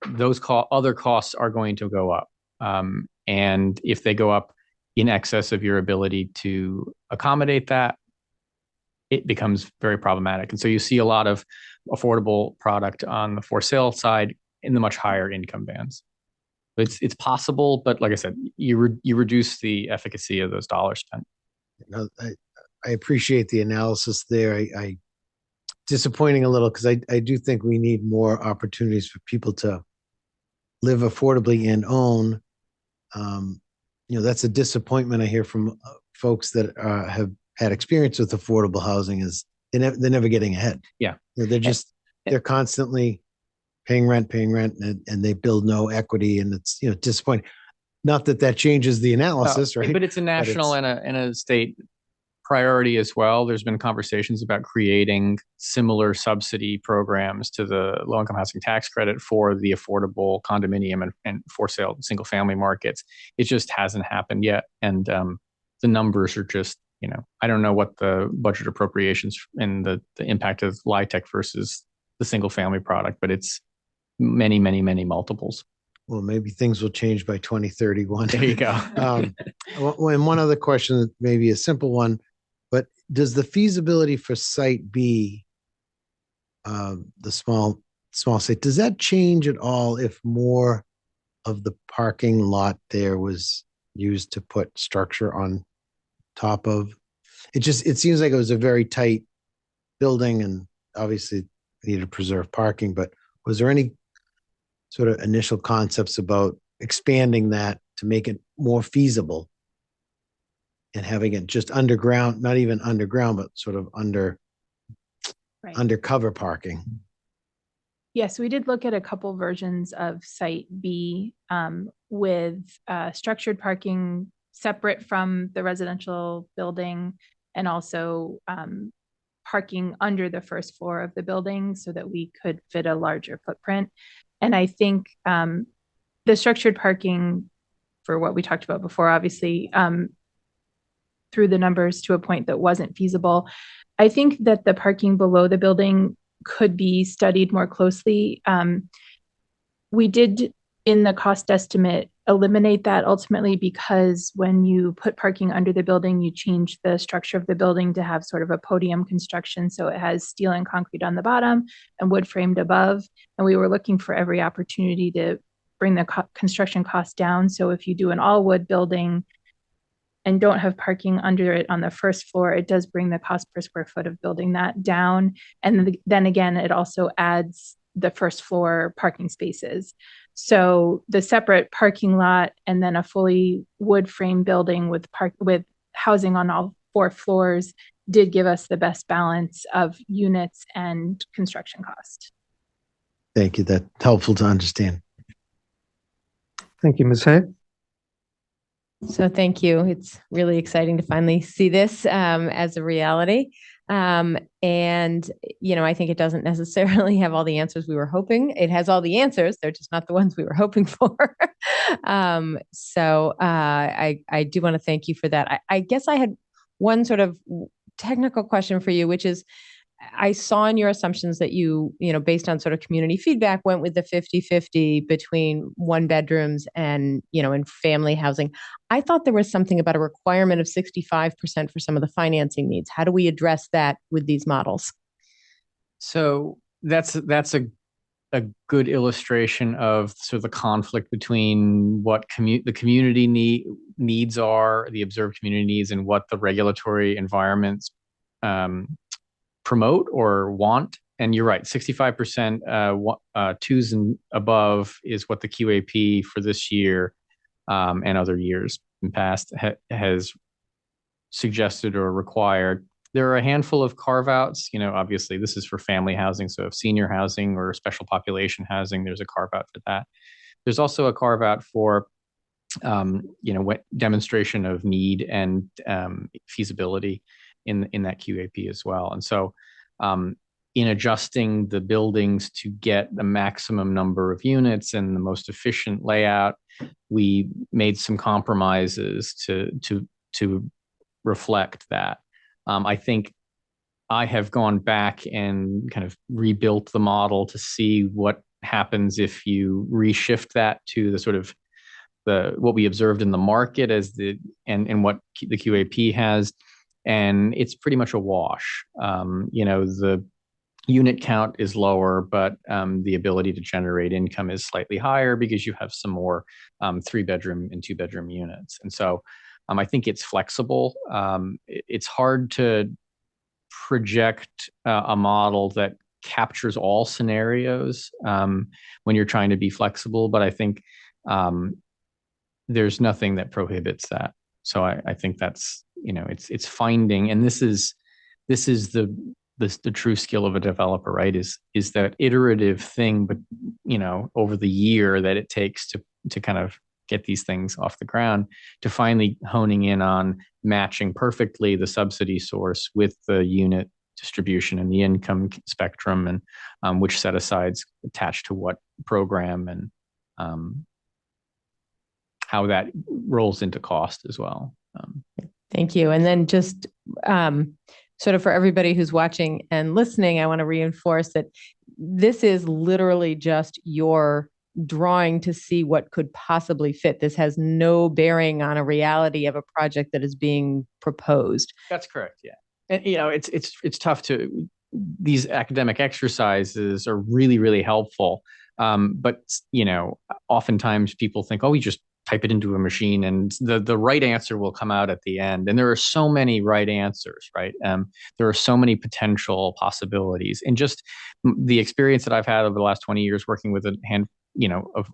Speaker 3: those other costs are going to go up. And if they go up in excess of your ability to accommodate that, it becomes very problematic. And so you see a lot of affordable product on the for sale side in the much higher income bands. It's possible, but like I said, you reduce the efficacy of those dollars spent.
Speaker 6: I appreciate the analysis there. I disappointing a little because I do think we need more opportunities for people to live affordably and own. That's a disappointment I hear from folks that have had experience with affordable housing is they're never getting ahead.
Speaker 3: Yeah.
Speaker 6: They're constantly paying rent, and they build no equity, and it's disappointing. Not that changes the analysis, right?
Speaker 3: But it's a national and a state priority as well. There's been conversations about creating similar subsidy programs to the low-income housing tax credit for the affordable condominium and for sale single family markets. It just hasn't happened yet, and the numbers are just I don't know what the budget appropriations and the impact of LIHTC versus the single family product, but it's many, many, many multiples.
Speaker 6: Well, maybe things will change by 2031.
Speaker 3: There you go.
Speaker 6: And one other question, maybe a simple one, but does the feasibility for Site B, the small site, does that change at all if more of the parking lot there was used to put structure on top of? It seems like it was a very tight building and obviously needed to preserve parking, but was there any sort of initial concepts about expanding that to make it more feasible and having it just underground, not even underground, but sort of undercover parking?
Speaker 4: Yes, we did look at a couple versions of Site B with structured parking separate from the residential building and also parking under the first floor of the building so that we could fit a larger footprint. And I think the structured parking for what we talked about before, obviously, through the numbers to a point that wasn't feasible. I think that the parking below the building could be studied more closely. We did, in the cost estimate, eliminate that ultimately because when you put parking under the building, you change the structure of the building to have sort of a podium construction. So it has steel and concrete on the bottom and wood framed above. And we were looking for every opportunity to bring the construction cost down. So if you do an all wood building and don't have parking under it on the first floor, it does bring the cost per square foot of building that down. And then again, it also adds the first floor parking spaces. So the separate parking lot and then a fully wood frame building with housing on all 4 floors did give us the best balance of units and construction cost.
Speaker 6: Thank you. That's helpful to understand.
Speaker 1: Thank you, Ms. Hay.
Speaker 7: So thank you. It's really exciting to finally see this as a reality. And, you know, I think it doesn't necessarily have all the answers we were hoping. It has all the answers. They're just not the ones we were hoping for. So I do want to thank you for that. I guess I had one sort of technical question for you, which is, I saw in your assumptions that you know, based on sort of community feedback, went with the 50-50 between 1 bedrooms and, you know, and family housing. I thought there was something about a requirement of 65% for some of the financing needs. How do we address that with these models?
Speaker 3: So that's a good illustration of sort of the conflict between what the community needs are, the observed community needs, and what the regulatory environments promote or want. And you're right, 65% twos and above is what the QAP for this year and other years in past has suggested or required. There are a handful of carve-outs. You know, obviously this is for family housing. So if senior housing or special population housing, there's a carve-out for that. There's also a carve-out for you know, demonstration of need and feasibility in that QAP as well. And so in adjusting the buildings to get the maximum number of units and the most efficient layout, we made some compromises to reflect that. I think I have gone back and kind of rebuilt the model to see what happens if you reshift that to the sort of what we observed in the market as and what the QAP has. And it's pretty much a wash. You know, the unit count is lower, but the ability to generate income is slightly higher because you have some more 3-bedroom and 2-bedroom units. And so I think it's flexible. It's hard to project a model that captures all scenarios when you're trying to be flexible, but I think there's nothing that prohibits that. So I think that's, you know, it's finding, and this is the true skill of a developer, right? Is that iterative thing, but you know, over the year that it takes to kind of get these things off the ground, to finally honing in on matching perfectly the subsidy source with the unit distribution and the income spectrum, and which set asides attached to what program, and how that rolls into cost as well.
Speaker 7: Thank you. And then just sort of for everybody who's watching and listening, I want to reinforce that this is literally just your drawing to see what could possibly fit. This has no bearing on a reality of a project that is being proposed.
Speaker 3: That's correct. Yeah. And, you know, it's tough these academic exercises are really, really helpful. But, you know, oftentimes people think, oh, you just type it into a machine and the right answer will come out at the end. And there are so many right answers, right? There are so many potential possibilities. And just the experience that I've had over the last 20 years working with a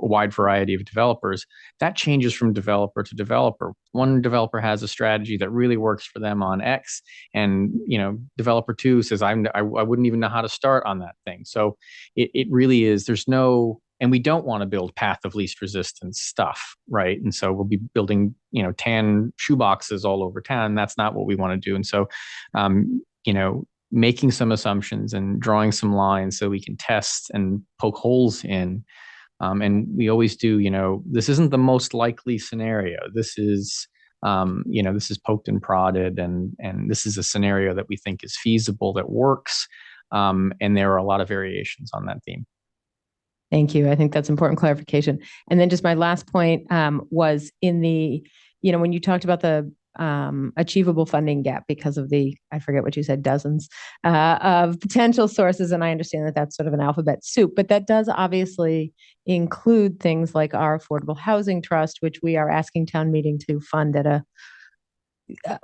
Speaker 3: wide variety of developers, that changes from developer to developer. One developer has a strategy that really works for them on X, and you know, developer 2 says, I wouldn't even know how to start on that thing. So it really is, there's no, and we don't want to build path of least resistance stuff, right? And so we'll be building, you know, tan shoeboxes all over town. That's not what we want to do. And so, you know, making some assumptions and drawing some lines so we can test and poke holes in And we always do, this isn't the most likely scenario. This is, this is poked and prodded, and this is a scenario that we think is feasible, that works. And there are a lot of variations on that theme.
Speaker 7: Thank you. I think that's important clarification. And then just my last point was in the, when you talked about the achievable funding gap because of I forget what you said, dozens of potential sources. And I understand that that's sort of an alphabet soup, but that does obviously include things like our Affordable Housing Trust, which we are asking town meeting to fund at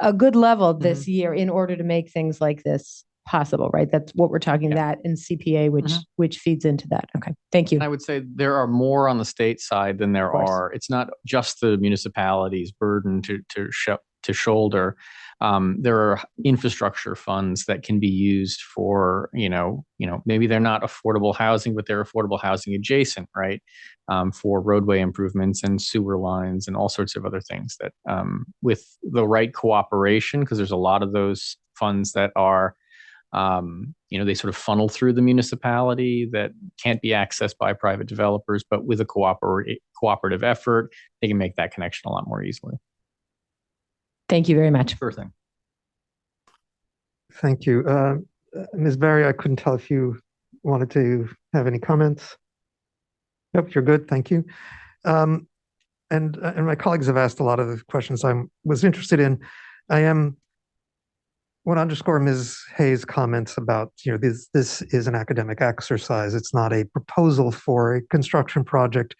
Speaker 7: a good level this year in order to make things like this possible, right? That's what we're talking that in CPA, which feeds into that. Okay, thank you.
Speaker 3: And I would say there are more on the state side than there are. It's not just the municipality's burden to shoulder. There are infrastructure funds that can be used for, maybe they're not affordable housing, but they're affordable housing adjacent, right? For roadway improvements and sewer lines and all sorts of other things that, with the right cooperation, because there's a lot of those funds that are, they sort of funnel through the municipality that can't be accessed by private developers, but with a cooperative effort, they can make that connection a lot more easily.
Speaker 7: Thank you very much.
Speaker 3: Sure thing.
Speaker 1: Thank you. Ms. Barry, I couldn't tell if you wanted to have any comments. Nope, you're good. Thank you. And my colleagues have asked a lot of the questions I was interested in. I want to underscore Ms. Hayes' comments about, this is an academic exercise. It's not a proposal for a construction project.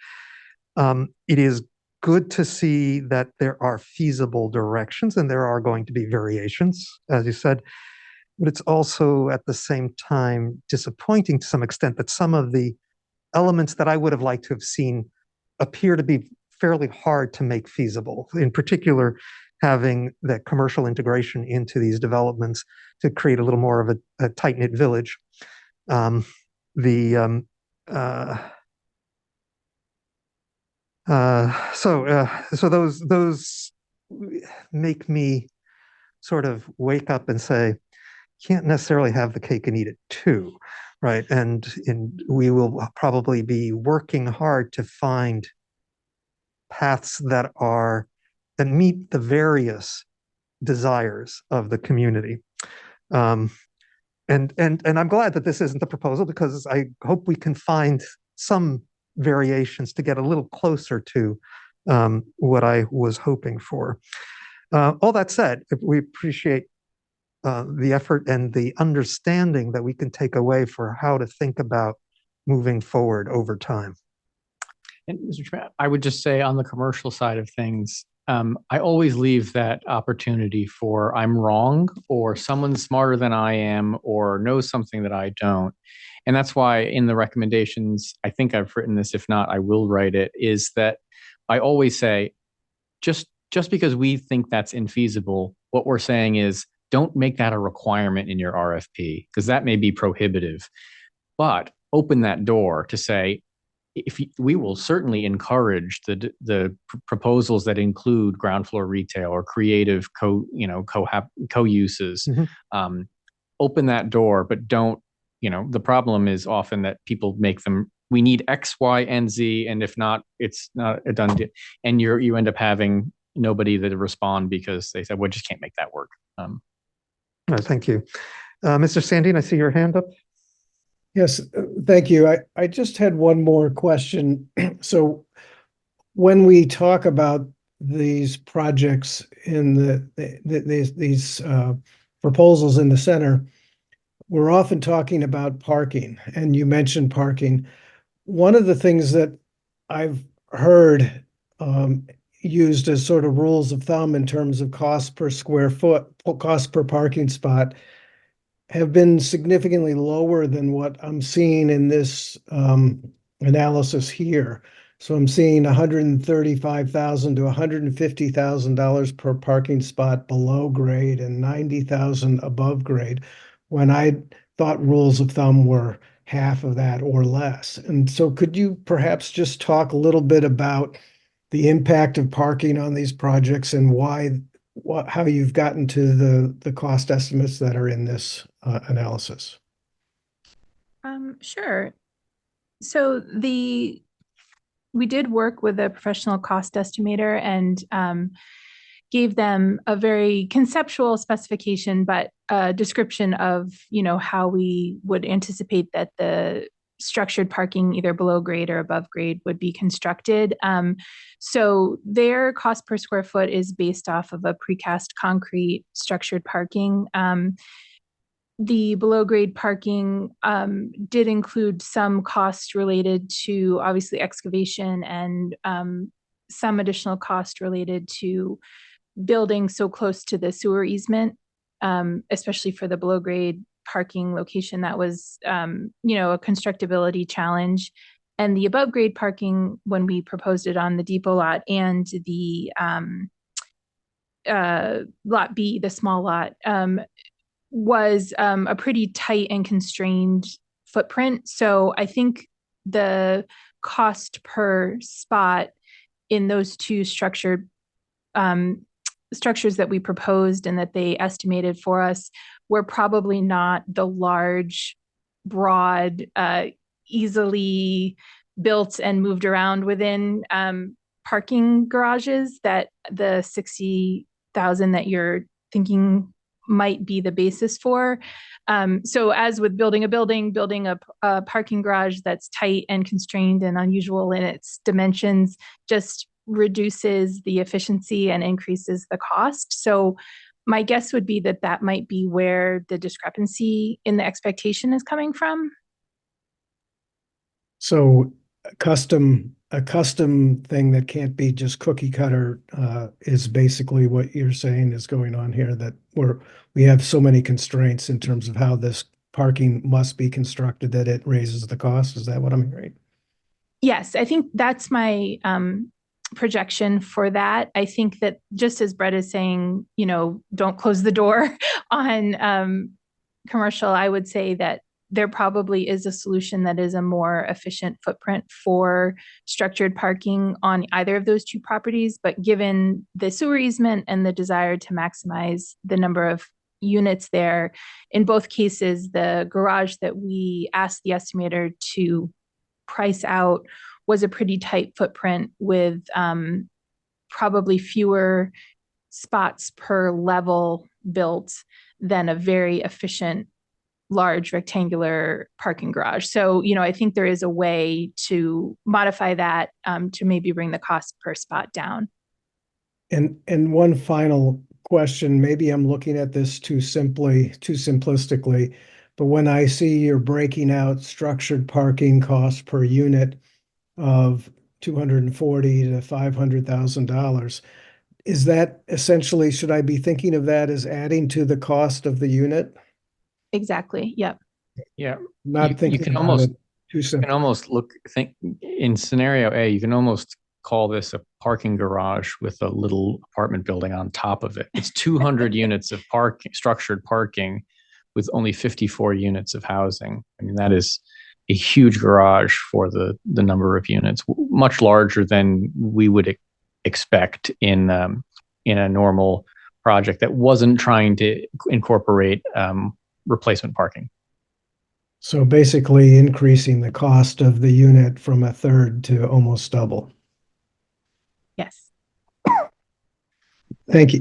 Speaker 1: It is good to see that there are feasible directions and there are going to be variations, as you said. But it's also at the same time disappointing to some extent that some of the elements that I would have liked to have seen appear to be fairly hard to make feasible. In particular, having that commercial integration into these developments to create a little more of a tight-knit village. So those make me sort of wake up and say, can't necessarily have the cake and eat it too, right? And we will probably be working hard to find paths that meet the various desires of the community. And I'm glad that this isn't the proposal, because I hope we can find some variations to get a little closer to what I was hoping for. All that said, we appreciate the effort and the understanding that we can take away for how to think about moving forward over time.
Speaker 3: And Mr. Chairman, I would just say on the commercial side of things, I always leave that opportunity for I'm wrong, or someone smarter than I am, or knows something that I don't. And that's why in the recommendations, I think I've written this, if not, I will write it, is that I always say, just because we think that's infeasible, what we're saying is don't make that a requirement in your RFP, because that may be prohibitive. But open that door to say, we will certainly encourage the proposals that include ground floor retail or creative co-uses. Open that door, but don't. The problem is often that people make them. We need X, Y, and Z, and if not, it's not a done deal. And you end up having nobody that respond because they said, "We just can't make that work."
Speaker 1: Thank you, Mr. Sandine. I see your hand up.
Speaker 5: Yes, thank you. I just had one more question. So when we talk about these projects in these proposals in the center, we're often talking about parking, and you mentioned parking. One of the things that I've heard used as sort of rules of thumb in terms of cost per square foot, cost per parking spot, have been significantly lower than what I'm seeing in this analysis here. So I'm seeing $135,000 to $150,000 per parking spot below grade and $90,000 above grade, when I thought rules of thumb were half of that or less. And so could you perhaps just talk a little bit about the impact of parking on these projects and how you've gotten to the cost estimates that are in this analysis?
Speaker 4: Sure. So the we did work with a professional cost estimator and gave them a very conceptual specification, but a description of, how we would anticipate that the structured parking, either below grade or above grade, would be constructed. So their cost per square foot is based off of a precast concrete structured parking. The below grade parking did include some costs related to obviously excavation and some additional cost related to building so close to the sewer easement, especially for the below grade parking location. That was, a constructability challenge. And the above grade parking, when we proposed it on the depot lot and the lot B, the small lot, was a pretty tight and constrained footprint. So I think the cost per spot in those two structures that we proposed and that they estimated for us were probably not the large, broad, easily built and moved around within parking garages that the 60,000 that you're thinking might be the basis for. So as with building a parking garage that's tight and constrained and unusual in its dimensions just reduces the efficiency and increases the cost. So my guess would be that that might be where the discrepancy in the expectation is coming from.
Speaker 5: So a custom thing that can't be just cookie cutter is basically what you're saying is going on here, that we have so many constraints in terms of how this parking must be constructed that it raises the cost. Is that what I'm hearing?
Speaker 4: Yes, I think that's my projection for that. I think that just as Brett is saying, don't close the door on commercial, I would say that there probably is a solution that is a more efficient footprint for structured parking on either of those two properties. But given the sewer easement and the desire to maximize the number of units there, in both cases, the garage that we asked the estimator to price out was a pretty tight footprint with probably fewer spots per level built than a very efficient large rectangular parking garage. So, I think there is a way to modify that to maybe bring the cost per spot down.
Speaker 5: And one final question, maybe I'm looking at this too simplistically, but when I see you're breaking out structured parking costs per unit of $240,000 to $500,000, is that essentially, should I be thinking of that as adding to the cost of the unit?
Speaker 4: Exactly. Yep.
Speaker 3: Yeah.
Speaker 5: Not
Speaker 3: You
Speaker 5: thinking
Speaker 3: can
Speaker 5: about
Speaker 3: almost
Speaker 5: it too
Speaker 3: You
Speaker 5: simple.
Speaker 3: can almost think in scenario A, you can almost call this a parking garage with a little apartment building on top of it. It's 200 units of structured parking with only 54 units of housing. I mean, that is a huge garage for the number of units, much larger than we would expect in a normal project that wasn't trying to incorporate replacement parking.
Speaker 5: So basically increasing the cost of the unit from a third to almost double.
Speaker 4: Yes.
Speaker 5: Thank you.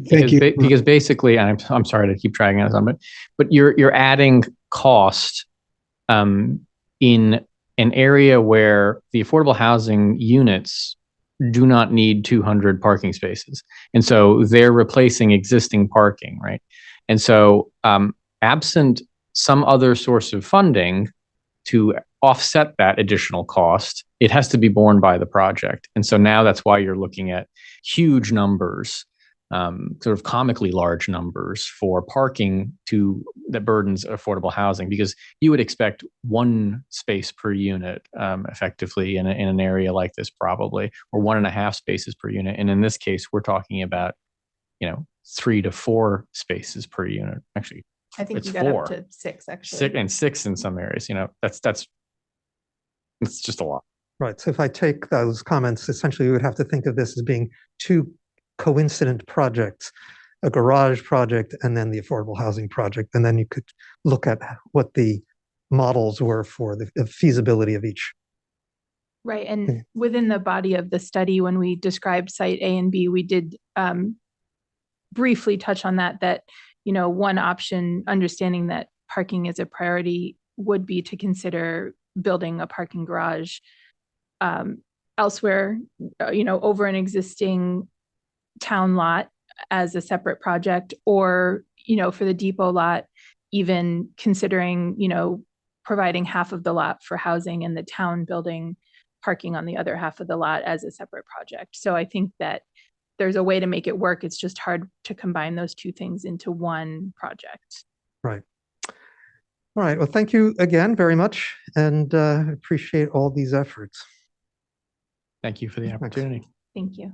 Speaker 3: Because basically, and I'm sorry to keep dragging us on, but you're adding cost in an area where the affordable housing units do not need 200 parking spaces, and so they're replacing existing parking, right? And so, absent some other source of funding to offset that additional cost, it has to be borne by the project. And so now that's why you're looking at huge numbers, sort of comically large numbers for parking that burdens affordable housing, because you would expect one space per unit effectively in an area like this, probably, or 1.5 spaces per unit. And in this case, we're talking about, 3 to 4 spaces per unit. Actually,
Speaker 4: I think
Speaker 3: it's
Speaker 4: you got
Speaker 3: 4.
Speaker 4: up to 6 actually.
Speaker 3: Six in some areas. That's just a lot.
Speaker 1: Right. So if I take those comments, essentially, we would have to think of this as being two coincident projects, a garage project and then the affordable housing project. And then you could look at what the models were for the feasibility of each.
Speaker 4: Right.
Speaker 1: Okay.
Speaker 4: And within the body of the study, when we described site A and B, we did briefly touch on that, one option, understanding that parking is a priority, would be to consider building a parking garage elsewhere, over an existing town lot as a separate project, or, for the depot lot, even considering, providing half of the lot for housing and the town building parking on the other half of the lot as a separate project. So I think that there's a way to make it work. It's just hard to combine those two things into one project.
Speaker 1: Right. All right. Well, thank you again very much, and appreciate all these efforts.
Speaker 3: Thank you for the opportunity.
Speaker 4: Thank you.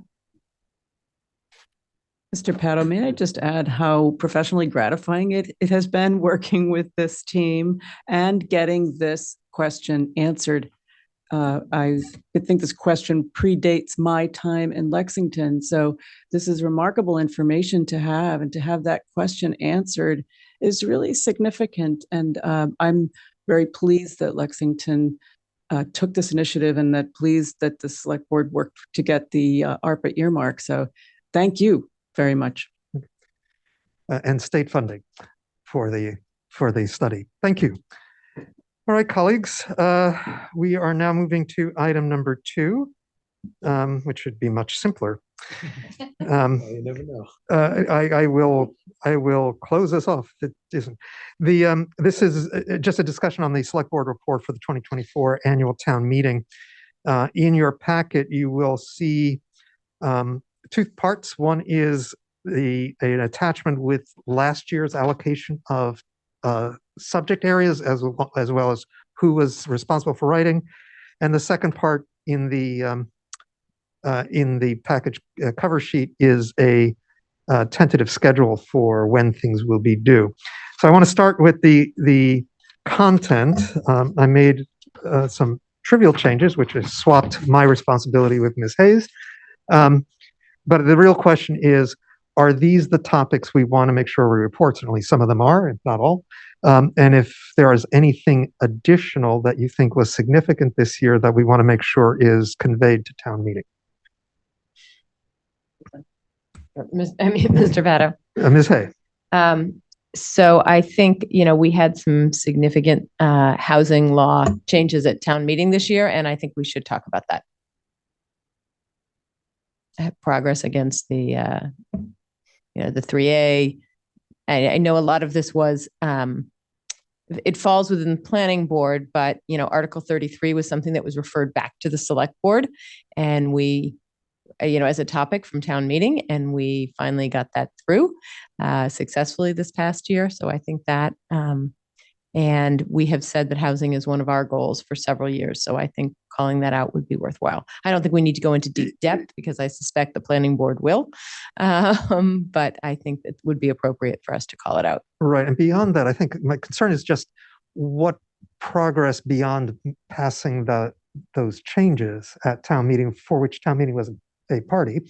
Speaker 2: Mr. Pato, may I just add how professionally gratifying it has been working with this team and getting this question answered. I think this question predates my time in Lexington. So this is remarkable information to have, and to have that question answered is really significant. And I'm very pleased that Lexington took this initiative, and pleased that the select board worked to get the ARPA earmark. So thank you very much.
Speaker 1: And state funding for the study. Thank you. All right, colleagues, we are now moving to item number 2, which should be much simpler.
Speaker 6: You never know.
Speaker 1: I will close this off. It isn't. This is just a discussion on the select board report for the 2024 annual town meeting. In your packet, you will see 2 parts. One is an attachment with last year's allocation of subject areas, as well as who was responsible for writing, and the second part in the package cover sheet is a tentative schedule for when things will be due. So I want to start with the content. I made some trivial changes, which is swapped my responsibility with Ms. Hayes. But the real question is, are these the topics we want to make sure we report? Certainly some of them are, if not all. And if there is anything additional that you think was significant this year that we want to make sure is conveyed to town meeting.
Speaker 7: Mr. Vado.
Speaker 1: Ms. Hay.
Speaker 7: So I think, we had some significant housing law changes at town meeting this year, and I think we should talk about that. Progress against the 3A. I know a lot of this was, it falls within the planning board, but, Article 33 was something that was referred back to the select board, and we, as a topic from town meeting, and we finally got that through successfully this past year. So I think that, and we have said that housing is one of our goals for several years. So I think calling that out would be worthwhile. I don't think we need to go into deep depth, because I suspect the planning board will. But I think it would be appropriate for us to call it out.
Speaker 1: Right. And beyond that, I think my concern is just what progress beyond passing those changes at town meeting, for which town meeting was a party,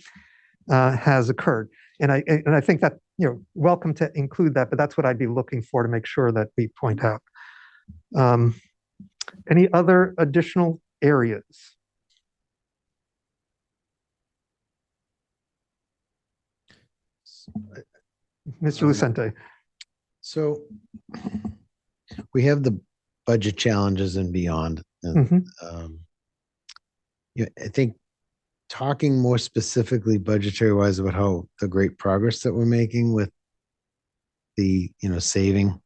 Speaker 1: has occurred. And I think that, welcome to include that, but that's what I'd be looking for to make sure that we point out. Any other additional areas? Mr. Lucente.
Speaker 6: So we have the budget challenges and beyond. And, I think talking more specifically budgetary wise about how the great progress that we're making with the, saving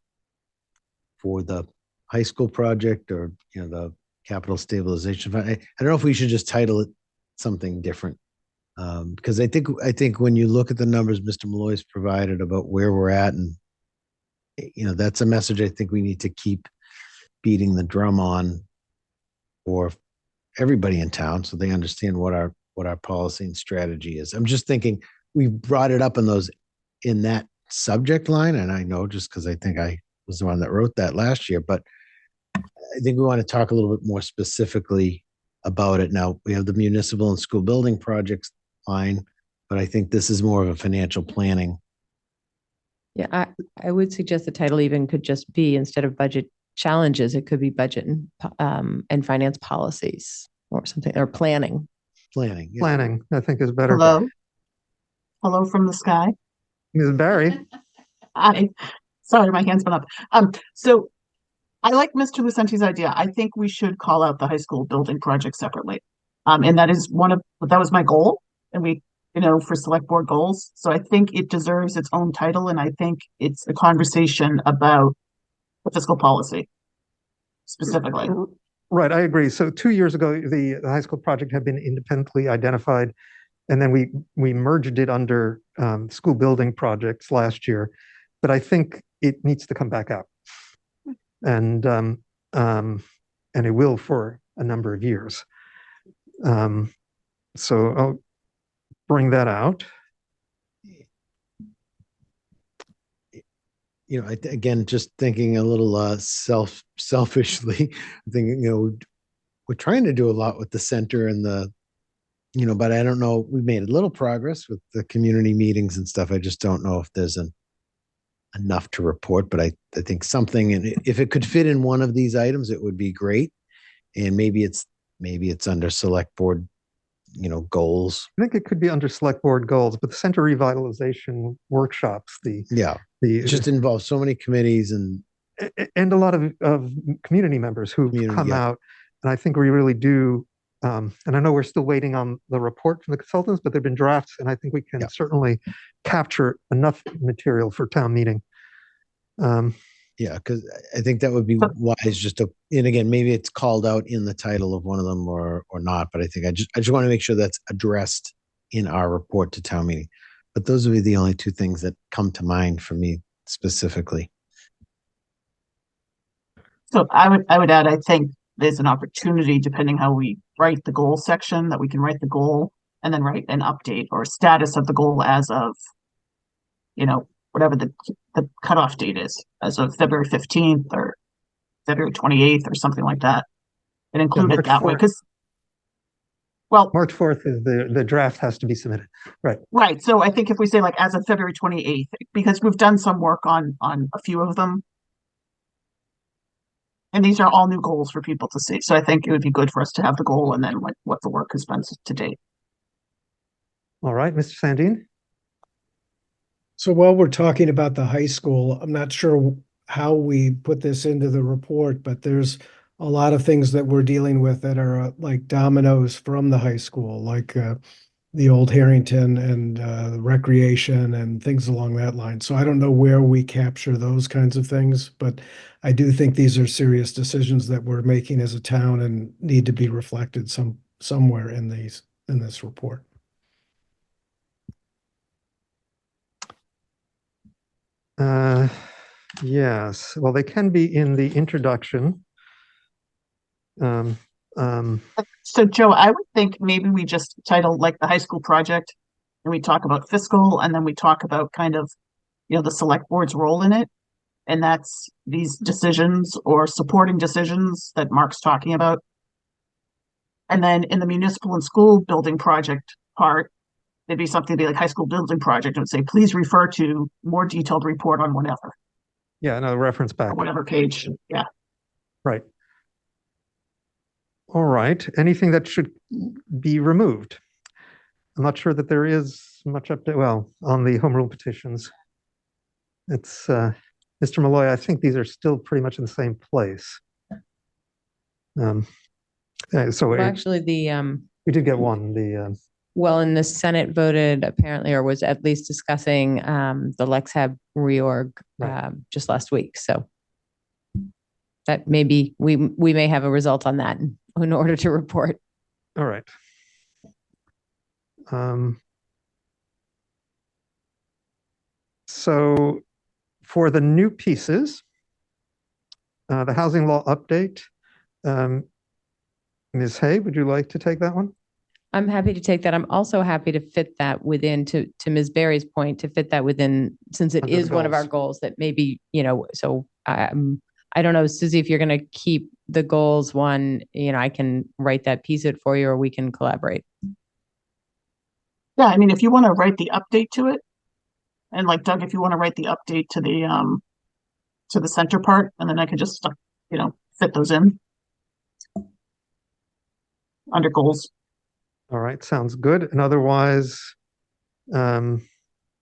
Speaker 6: for the high school project, or, the capital stabilization fund. I don't know if we should just title it something different. Because I think when you look at the numbers Mr. Malloy's provided about where we're at, and that's a message I think we need to keep beating the drum on for everybody in town, so they understand what our policy and strategy is. I'm just thinking we brought it up in that subject line, and I know just because I think I was the one that wrote that last year, but I think we want to talk a little bit more specifically about it. Now we have the municipal and school building projects line, but I think this is more of a financial planning.
Speaker 7: Yeah, I would suggest the title even could just be, instead of budget challenges, it could be budget and finance policies, or something, or planning.
Speaker 6: Planning. Yeah.
Speaker 1: Planning, I think is better.
Speaker 8: Hello? Hello from the sky.
Speaker 1: Ms. Barry,
Speaker 8: I, sorry, my hand's been up. So I like Mr. Lucenti's idea. I think we should call out the high school building project separately. And that is that was my goal, and we, for select board goals. So I think it deserves its own title, and I think it's a conversation about the fiscal policy specifically.
Speaker 1: right, I agree. So 2 years ago, the high school project had been independently identified, and then we merged it under school building projects last year. But I think it needs to come back out, and it will for a number of years. So I'll bring that out.
Speaker 6: Again, just thinking a little selfishly, thinking, we're trying to do a lot with the center and but I don't know, we made a little progress with the community meetings and stuff. I just don't know if there's enough to report, but I think something, and if it could fit in one of these items, it would be great. And maybe it's under select board, goals.
Speaker 1: I think it could be under select board goals, but the center revitalization workshops,
Speaker 6: It just involves so many committees and
Speaker 1: a lot of community members who've come out. And I think we really do. And I know we're still waiting on the report from the consultants, but there've been drafts, and I think we can certainly capture enough material for town meeting.
Speaker 6: Because I think that would be wise, and again, maybe it's called out in the title of one of them or not, but I think I just want to make sure that's addressed in our report to town meeting. But those would be the only two things that come to mind for me specifically.
Speaker 8: So I would add, I think there's an opportunity, depending how we write the goal section, that we can write the goal and then write an update or a status of the goal as of, whatever the cutoff date is, as of February 15th or February 28th or something like that, and include it that way. Because,
Speaker 1: March 4th is the draft has to be submitted. Right.
Speaker 8: Right. So I think if we say like as of February 28th, because we've done some work on a few of them. And these are all new goals for people to see. So I think it would be good for us to have the goal and then what the work has been to date.
Speaker 1: All right, Mr. Sandin.
Speaker 5: So while we're talking about the high school, I'm not sure how we put this into the report, but there's a lot of things that we're dealing with that are like dominoes from the high school, like the old Harrington and recreation and things along that line. So I don't know where we capture those kinds of things, but I do think these are serious decisions that we're making as a town and need to be reflected somewhere in this report.
Speaker 1: Yes, well, they can be in the introduction.
Speaker 8: So Joe, I would think maybe we just title like the high school project, and we talk about fiscal, and then we talk about kind of, the select board's role in it. And that's these decisions or supporting decisions that Mark's talking about. And then in the municipal and school building project part, there'd be something to be like high school building project and say, please refer to more detailed report on whatever.
Speaker 1: Yeah, no, reference back.
Speaker 8: Or whatever page. Yeah.
Speaker 1: Right. All right. Anything that should be removed? I'm not sure that there is much update. Well, on the home rule petitions, it's Mr. Malloy. I think these are still pretty much in the same place. So
Speaker 7: Actually,
Speaker 1: we did get one.
Speaker 7: and the Senate voted apparently, or was at least discussing the Lex Hab reorg just last week. So that maybe we may have a result on that in order to report.
Speaker 1: All right. So for the new pieces, the housing law update, Ms. Hay, would you like to take that one?
Speaker 7: I'm happy to take that. I'm also happy to fit that within, to Ms. Berry's point, to fit that within, since it is one of our goals that maybe, so I don't know, Susie, if you're going to keep the goals one, I can write that piece of it for you, or we can collaborate.
Speaker 8: Yeah, I mean, if you want to write the update to it, and like Doug, if you want to write the update to the center part, and then I can just, fit those in. under goals.
Speaker 1: All right, sounds good. And otherwise,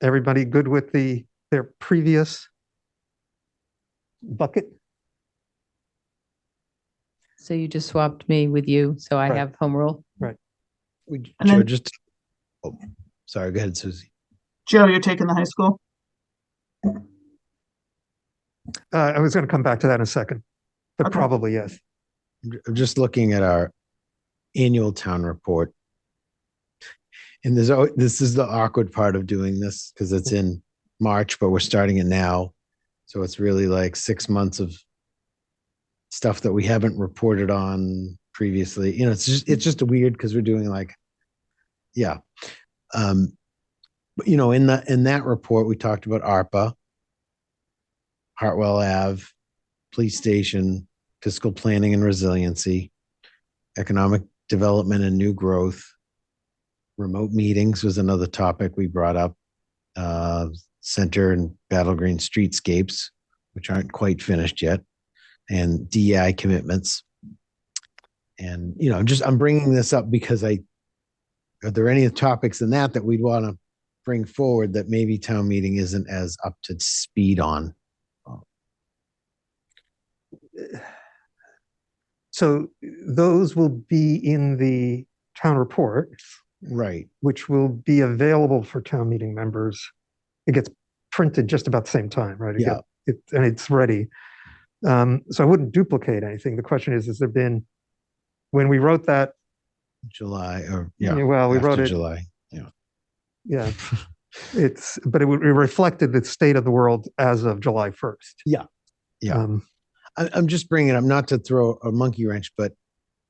Speaker 1: everybody good with their previous bucket?
Speaker 7: So you just swapped me with you, so I
Speaker 1: Right.
Speaker 7: have home rule.
Speaker 8: And
Speaker 6: Joe,
Speaker 8: then-
Speaker 6: just, oh, sorry, go ahead, Susie.
Speaker 8: Joe, you're taking the high school?
Speaker 1: I was going to come back to that in a second, but
Speaker 8: Okay.
Speaker 1: probably yes.
Speaker 6: I'm just looking at our annual town report. And this is the awkward part of doing this because it's in March, but we're starting it now. So it's really like 6 months of stuff that we haven't reported on previously. You know, it's just weird because we're doing like, yeah. But you know, in that report, we talked about ARPA, Hartwell Ave, police station, fiscal planning and resiliency, economic development and new growth. Remote meetings was another topic we brought up. Center and Battle Green streetscapes, which aren't quite finished yet, and DEI commitments. And you know, I'm bringing this up because are there any topics in that we'd want to bring forward that maybe town meeting isn't as up to speed on?
Speaker 1: So those will be in the town report,
Speaker 6: Right.
Speaker 1: which will be available for town meeting members. It gets printed just about the same time, right?
Speaker 6: Yeah.
Speaker 1: And it's ready. So I wouldn't duplicate anything. The question is there been, when we wrote that,
Speaker 6: July or yeah.
Speaker 1: well, we
Speaker 6: after
Speaker 1: wrote it,
Speaker 6: July. Yeah.
Speaker 1: yeah, but it reflected the state of the world as of July 1st.
Speaker 6: Yeah. Yeah. I'm just bringing it up not to throw a monkey wrench, but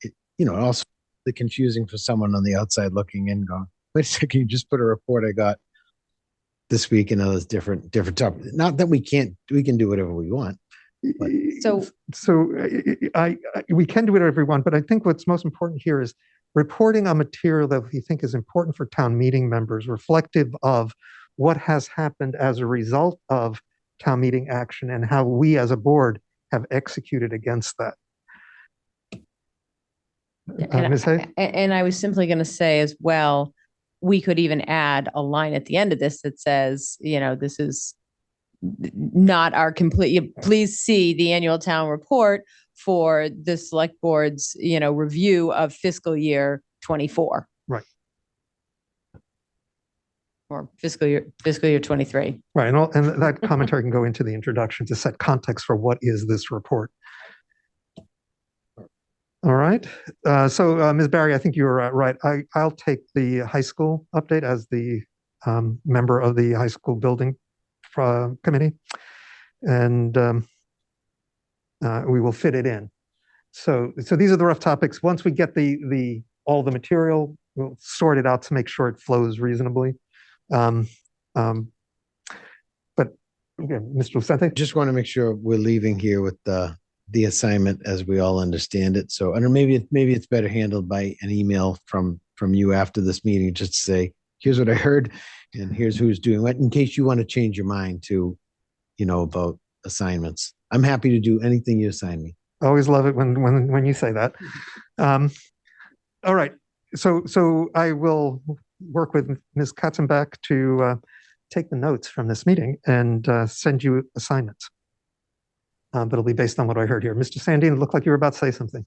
Speaker 6: it, you know, also the confusing for someone on the outside looking in going, wait a second, you just put a report I got this week and those different topic. Not that we can do whatever we want. But.
Speaker 7: So
Speaker 1: We can do whatever we want, but I think what's most important here is reporting on material that we think is important for town meeting members, reflective of what has happened as a result of town meeting action and how we as a board have executed against that. Ms. Hay?
Speaker 7: And I was simply going to say as well, we could even add a line at the end of this that says, you know, this is not our complete, please see the annual town report for the select board's, you know, review of fiscal year 24.
Speaker 1: Right.
Speaker 7: Or fiscal year 23.
Speaker 1: Right, and that commentary can go into the introduction to set context for what is this report. All right, so Ms. Barry, I think you were right. I'll take the high school update as the member of the high school building committee, and we will fit it in. So these are the rough topics. Once we get all the material, we'll sort it out to make sure it flows reasonably. But again, Mr. Lucente?
Speaker 6: Just want to make sure we're leaving here with the assignment as we all understand it. So, and maybe it's better handled by an email from you after this meeting, just to say, here's what I heard and here's who's doing what, in case you want to change your mind to, you know, about assignments. I'm happy to do anything you assign me.
Speaker 1: I always love it when you say that. All right, so I will work with Ms. Katzenbach to take the notes from this meeting and send you assignments. But it'll be based on what I heard here. Mr. Sandine, it looked like you were about to say something.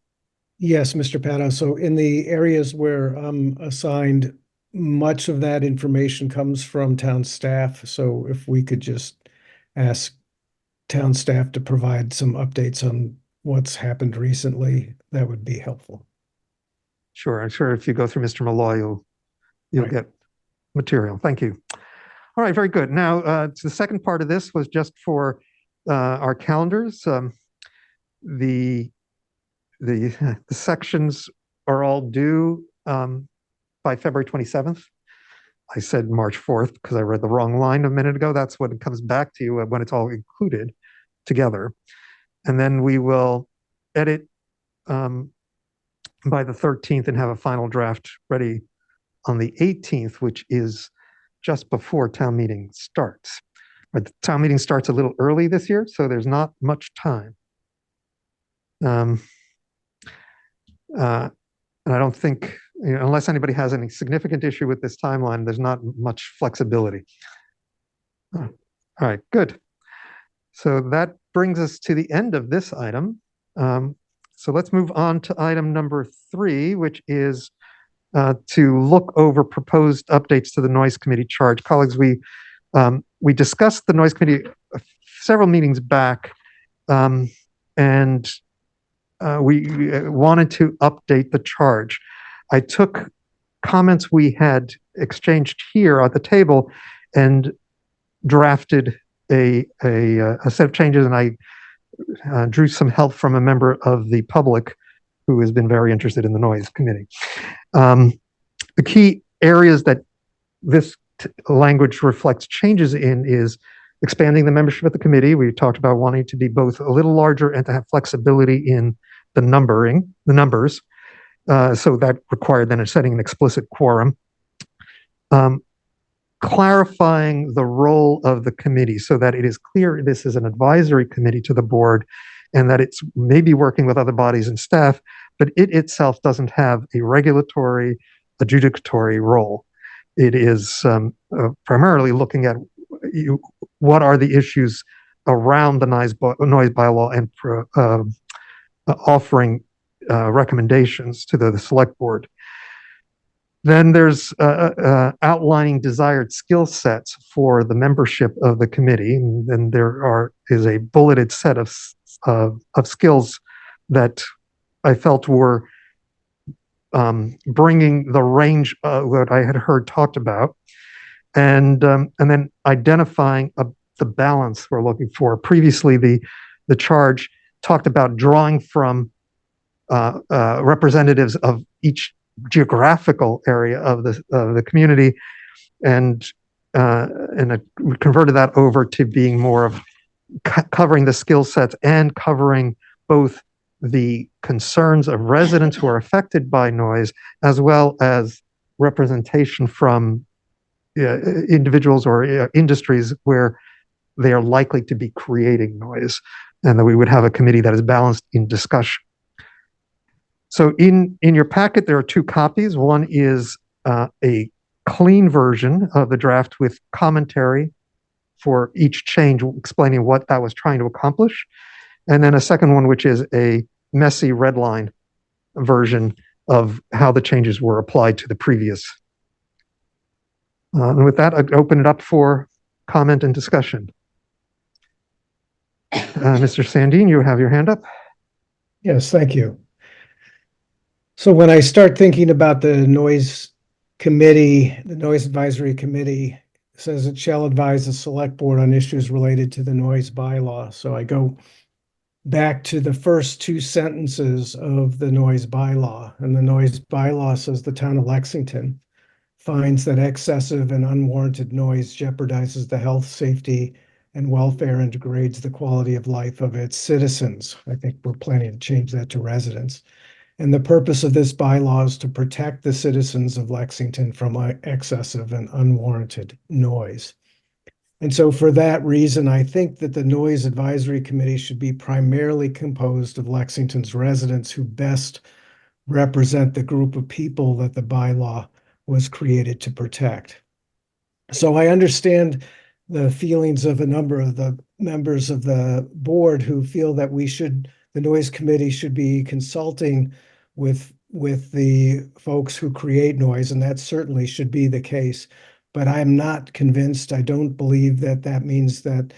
Speaker 5: Yes, Mr. Pano. So in the areas where I'm assigned, much of that information comes from town staff. So if we could just ask town staff to provide some updates on what's happened recently, that would be helpful.
Speaker 1: Sure, I'm sure if you go through Mr. Malloy, you'll
Speaker 5: Right.
Speaker 1: get material. Thank you. All right, very good. Now, the second part of this was just for our calendars. The sections are all due by February 27th. I said March 4th because I read the wrong line a minute ago. That's what it comes back to when it's all included together. And then we will edit by the 13th and have a final draft ready on the 18th, which is just before town meeting starts. But the town meeting starts a little early this year, so there's not much time. And I don't think, unless anybody has any significant issue with this timeline, there's not much flexibility. All right, good. So that brings us to the end of this item. So let's move on to item number 3, which is to look over proposed updates to the Noise Committee charge. Colleagues, we discussed the Noise Committee several meetings back, and we wanted to update the charge. I took comments we had exchanged here at the table and drafted a set of changes, and I drew some help from a member of the public who has been very interested in the Noise Committee. The key areas that this language reflects changes in is expanding the membership of the committee. We talked about wanting to be both a little larger and to have flexibility in the numbers. So that required then setting an explicit quorum. Clarifying the role of the committee so that it is clear this is an advisory committee to the board and that it's maybe working with other bodies and staff, but it itself doesn't have a regulatory, adjudicatory role. It is primarily looking at what are the issues around the noise bylaw and offering recommendations to the select board. Then there's outlining desired skill sets for the membership of the committee. And then there is a bulleted set of skills that I felt were bringing the range that I had heard talked about, and then identifying the balance we're looking for. Previously, the charge talked about drawing from representatives of each geographical area of the community, and I converted that over to being more of covering the skill sets and covering both the concerns of residents who are affected by noise, as well as representation from individuals or industries where they are likely to be creating noise, and that we would have a committee that is balanced in discussion. So in your packet, there are 2 copies. One is a clean version of the draft with commentary for each change, explaining what that was trying to accomplish. And then a second one, which is a messy red line version of how the changes were applied to the previous. And with that, I'd open it up for comment and discussion. Mr. Sandin, you have your hand up.
Speaker 5: Yes, thank you. So when I start thinking about the noise committee, the noise advisory committee says it shall advise the select board on issues related to the noise bylaw. So I go back to the first 2 sentences of the noise bylaw, and the noise bylaw says the town of Lexington finds that excessive and unwarranted noise jeopardizes the health, safety, and welfare and degrades the quality of life of its citizens. I think we're planning to change that to residents. And the purpose of this bylaw is to protect the citizens of Lexington from excessive and unwarranted noise. And so for that reason, I think that the Noise Advisory Committee should be primarily composed of Lexington's residents who best represent the group of people that the bylaw was created to protect. So I understand the feelings of a number of the members of the board who feel that the Noise Committee should be consulting with the folks who create noise, and that certainly should be the case. But I'm not convinced. I don't believe that that means that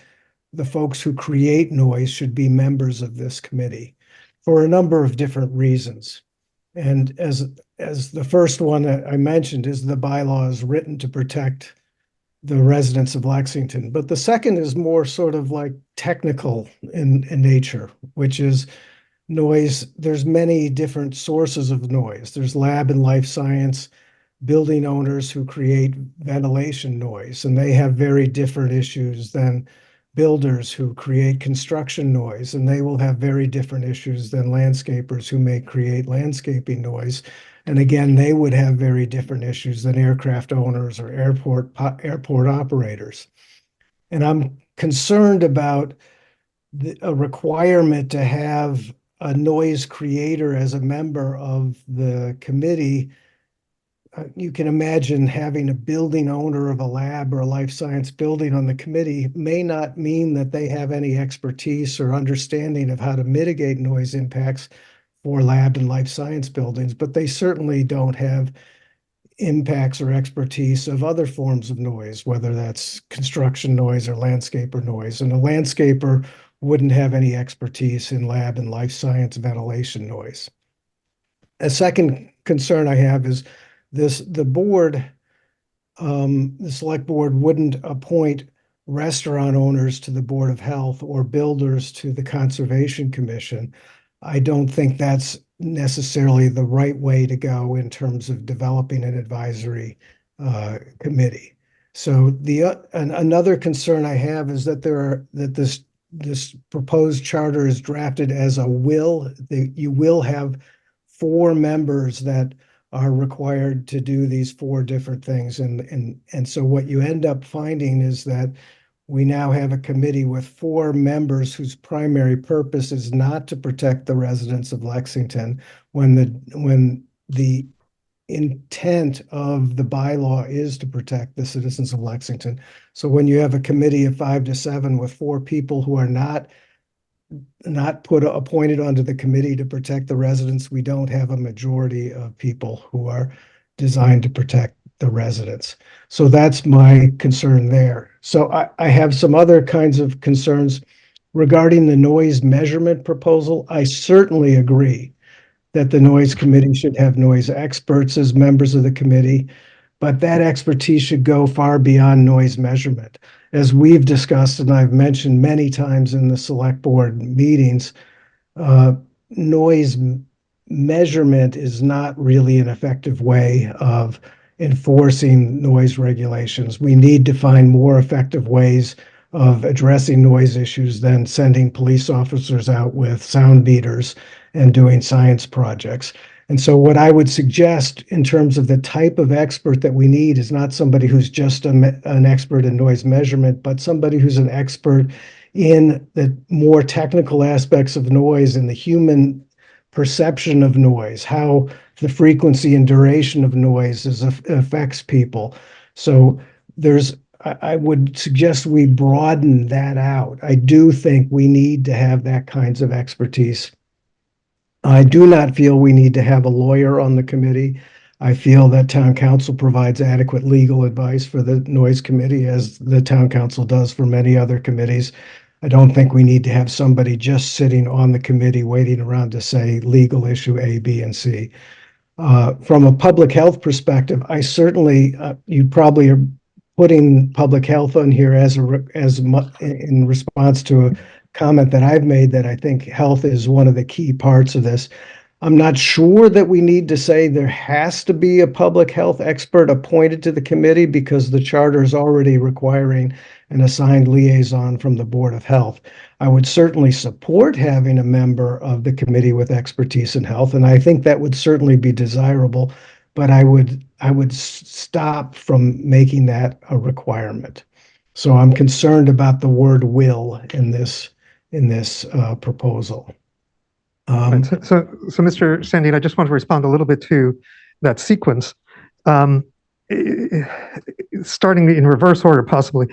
Speaker 5: the folks who create noise should be members of this committee for a number of different reasons. And as the first one that I mentioned is the bylaw is written to protect the residents of Lexington. But the second is more sort of like technical in nature, which is noise. There's many different sources of noise. There's lab and life science building owners who create ventilation noise, and they have very different issues than builders who create construction noise, and they will have very different issues than landscapers who may create landscaping noise. And again, they would have very different issues than aircraft owners or airport operators. And I'm concerned about a requirement to have a noise creator as a member of the committee, you can imagine having a building owner of a lab or a life science building on the committee may not mean that they have any expertise or understanding of how to mitigate noise impacts for lab and life science buildings, but they certainly don't have impacts or expertise of other forms of noise, whether that's construction noise or landscaper noise. And a landscaper wouldn't have any expertise in lab and life science ventilation noise. A second concern I have is the board, the select board wouldn't appoint restaurant owners to the Board of Health or builders to the Conservation Commission. I don't think that's necessarily the right way to go in terms of developing an advisory committee. So another concern I have is that this proposed charter is drafted as a will. You will have 4 members that are required to do these 4 different things. And so what you end up finding is that we now have a committee with 4 members whose primary purpose is not to protect the residents of Lexington when the intent of the bylaw is to protect the citizens of Lexington. So when you have a committee of 5 to 7 with 4 people who are not appointed onto the committee to protect the residents, we don't have a majority of people who are designed to protect the residents. So that's my concern there. So I have some other kinds of concerns regarding the noise measurement proposal. I certainly agree that the noise committee should have noise experts as members of the committee, but that expertise should go far beyond noise measurement. As we've discussed, and I've mentioned many times in the select board meetings, noise measurement is not really an effective way of enforcing noise regulations. We need to find more effective ways of addressing noise issues than sending police officers out with sound meters and doing science projects. And so what I would suggest in terms of the type of expert that we need is not somebody who's just an expert in noise measurement, but somebody who's an expert in the more technical aspects of noise and the human perception of noise, how the frequency and duration of noise affects people. So I would suggest we broaden that out. I do think we need to have that kinds of expertise. I do not feel we need to have a lawyer on the committee. I feel that town council provides adequate legal advice for the noise committee, as the town council does for many other committees. I don't think we need to have somebody just sitting on the committee waiting around to say legal issue A, B, and C. From a public health perspective, I certainly, you probably are putting public health on here in response to a comment that I've made that I think health is one of the key parts of this. I'm not sure that we need to say there has to be a public health expert appointed to the committee because the charter is already requiring an assigned liaison from the Board of Health. I would certainly support having a member of the committee with expertise in health, and I think that would certainly be desirable, but I would stop from making that a requirement. So I'm concerned about the word will in this proposal.
Speaker 1: Right. So, Mr. Sandine, I just want to respond a little bit to that sequence. Starting in reverse order, possibly.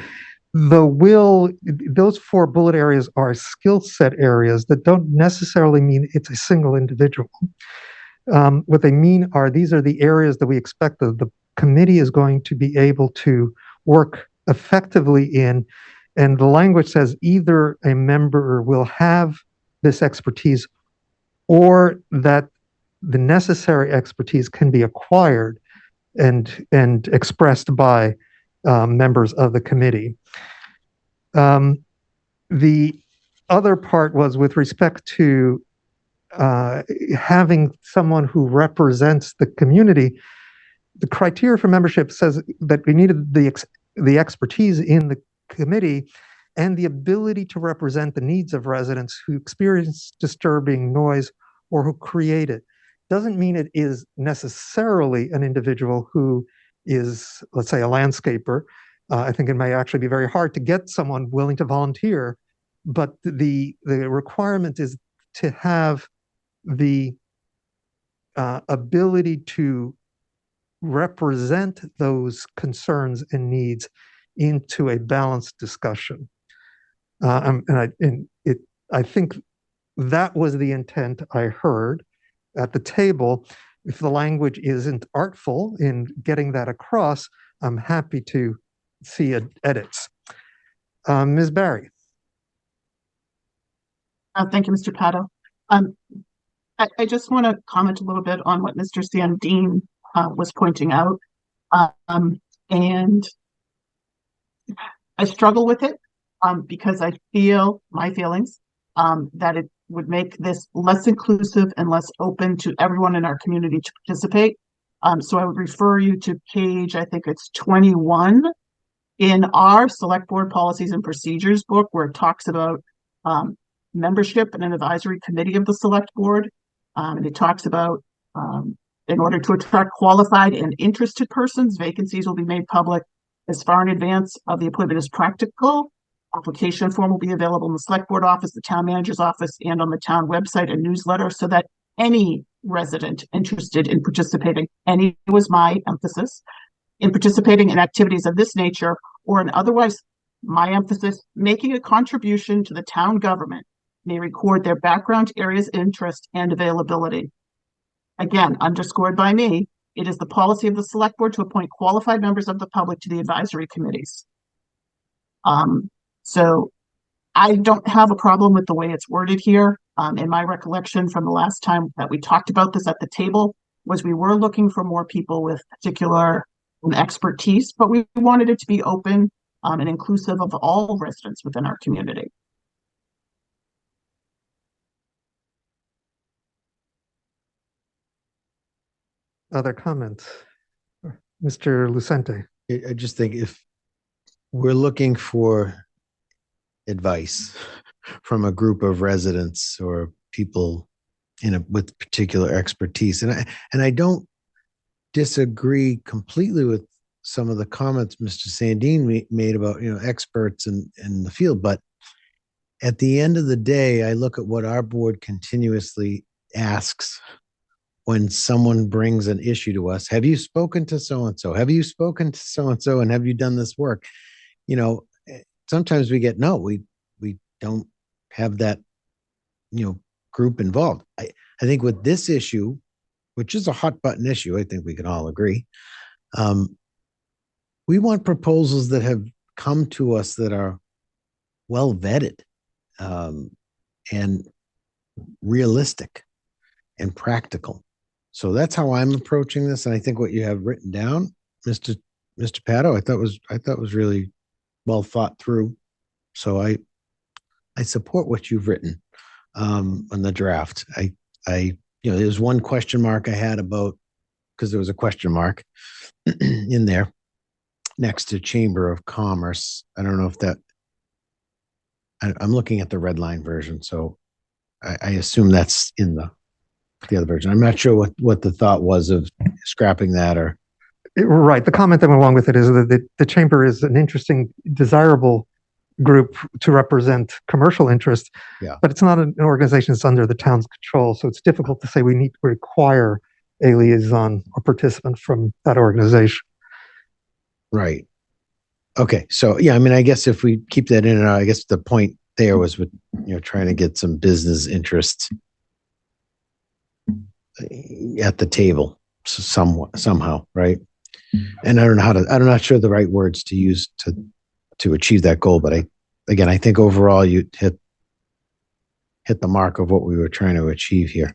Speaker 1: Those 4 bullet areas are skill set areas that don't necessarily mean it's a single individual. What they mean are these are the areas that we expect the committee is going to be able to work effectively in. And the language says either a member will have this expertise or that the necessary expertise can be acquired and expressed by members of the committee. The other part was with respect to having someone who represents the community. The criteria for membership says that we needed the expertise in the committee and the ability to represent the needs of residents who experience disturbing noise or who create it. Doesn't mean it is necessarily an individual who is, let's say, a landscaper. I think it may actually be very hard to get someone willing to volunteer, but the requirement is to have the ability to represent those concerns and needs into a balanced discussion. I think that was the intent I heard at the table. If the language isn't artful in getting that across, I'm happy to see edits. Ms. Barry.
Speaker 8: Thank you, Mr. Pato. I just want to comment a little bit on what Mr. Sandin was pointing out. And I struggle with it because I feel my feelings that it would make this less inclusive and less open to everyone in our community to participate. So I would refer you to page, I think it's 21 in our select board policies and procedures book, where it talks about membership in an advisory committee of the select board. And it talks about in order to attract qualified and interested persons, vacancies will be made public as far in advance of the appointment as practical. Application form will be available in the select board office, the town manager's office, and on the town website and newsletter, so that any resident interested in participating, any was my emphasis, in participating in activities of this nature, or in otherwise, my emphasis, making a contribution to the town government, may record their background, areas of interest, and availability. Again, underscored by me, it is the policy of the select board to appoint qualified members of the public to the advisory committees. So I don't have a problem with the way it's worded here. In my recollection from the last time that we talked about this at the table was we were looking for more people with particular expertise, but we wanted it to be open and inclusive of all residents within our community.
Speaker 1: Other comments? Mr. Lucente.
Speaker 6: I just think if we're looking for advice from a group of residents or people with particular expertise, and I don't disagree completely with some of the comments Mr. Sandin made about experts in the field, but at the end of the day, I look at what our board continuously asks when someone brings an issue to us. Have you spoken to so-and-so? Have you spoken to so-and-so? And have you done this work? Sometimes we get, no, we don't have that, group involved. I think with this issue, which is a hot button issue, I think we can all agree. We want proposals that have come to us that are well vetted and realistic and practical. So that's how I'm approaching this. And I think what you have written down, Mr. Pato, I thought was really well thought through. So I support what you've written on the draft. There's one question mark I had about, because there was a question mark in there next to Chamber of Commerce. I don't know if that, I'm looking at the red line version, so I assume that's in the other version. I'm not sure what the thought was of scrapping that or.
Speaker 1: Right. The comment that went along with it is that the chamber is an interesting, desirable group to represent commercial interest, but it's not an organization that's under the town's control. So it's difficult to say we need to require a liaison or participant from that organization.
Speaker 6: Right. Okay. So yeah, I guess if we keep that in and out, I guess the point there was with, trying to get some business interest at the table somehow, right? And I'm not sure the right words to use to achieve that goal, but I think overall you hit the mark of what we were trying to achieve here.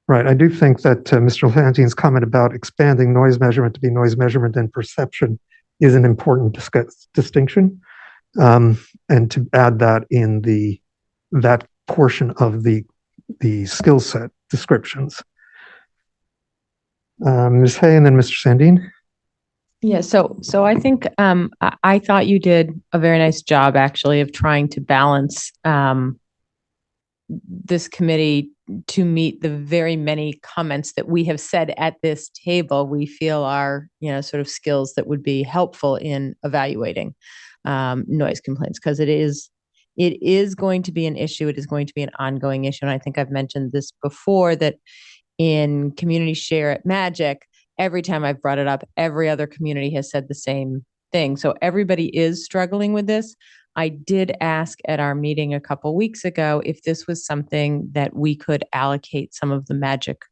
Speaker 1: Right. I do think that Mr. Lantin's comment about expanding noise measurement to be noise measurement and perception is an important distinction. And to add that in that portion of the skill set descriptions. Ms. Hay and then Mr. Sandin.
Speaker 7: Yeah, so I think I thought you did a very nice job actually of trying to balance this committee to meet the very many comments that we have said at this table we feel are sort of skills that would be helpful in evaluating noise complaints, because it is it is going to be an issue. It is going to be an ongoing issue. And I think I've mentioned this before, that in community share at Magic, every time I've brought it up, every other community has said the same thing. So everybody is struggling with this. I did ask at our meeting a couple weeks ago if this was something that we could allocate some of the Magic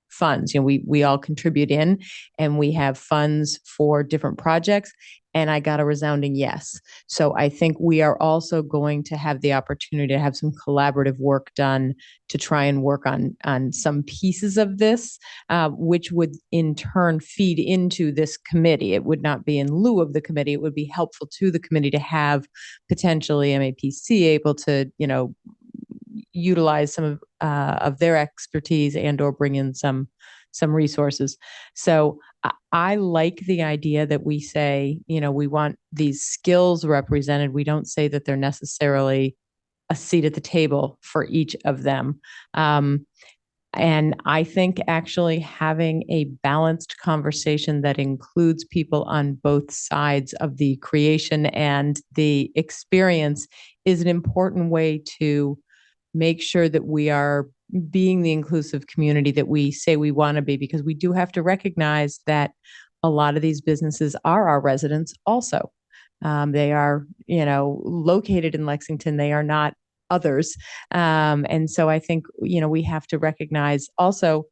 Speaker 7: funds. We all contribute in, and we have funds for different projects. And I got a resounding yes. So I think we are also going to have the opportunity to have some collaborative work done to try and work on some pieces of this, which would in turn feed into this committee. It would not be in lieu of the committee. It would be helpful to the committee to have potentially MAPC able to, utilize some of their expertise and or bring in some resources. So I like the idea that we say, we want these skills represented. We don't say that they're necessarily a seat at the table for each of them. And I think actually having a balanced conversation that includes people on both sides of the creation and the experience is an important way to make sure that we are being the inclusive community that we say we want to be, because we do have to recognize that a lot of these businesses are our residents also. They are, located in Lexington. They are not others. And so I think, we have to recognize also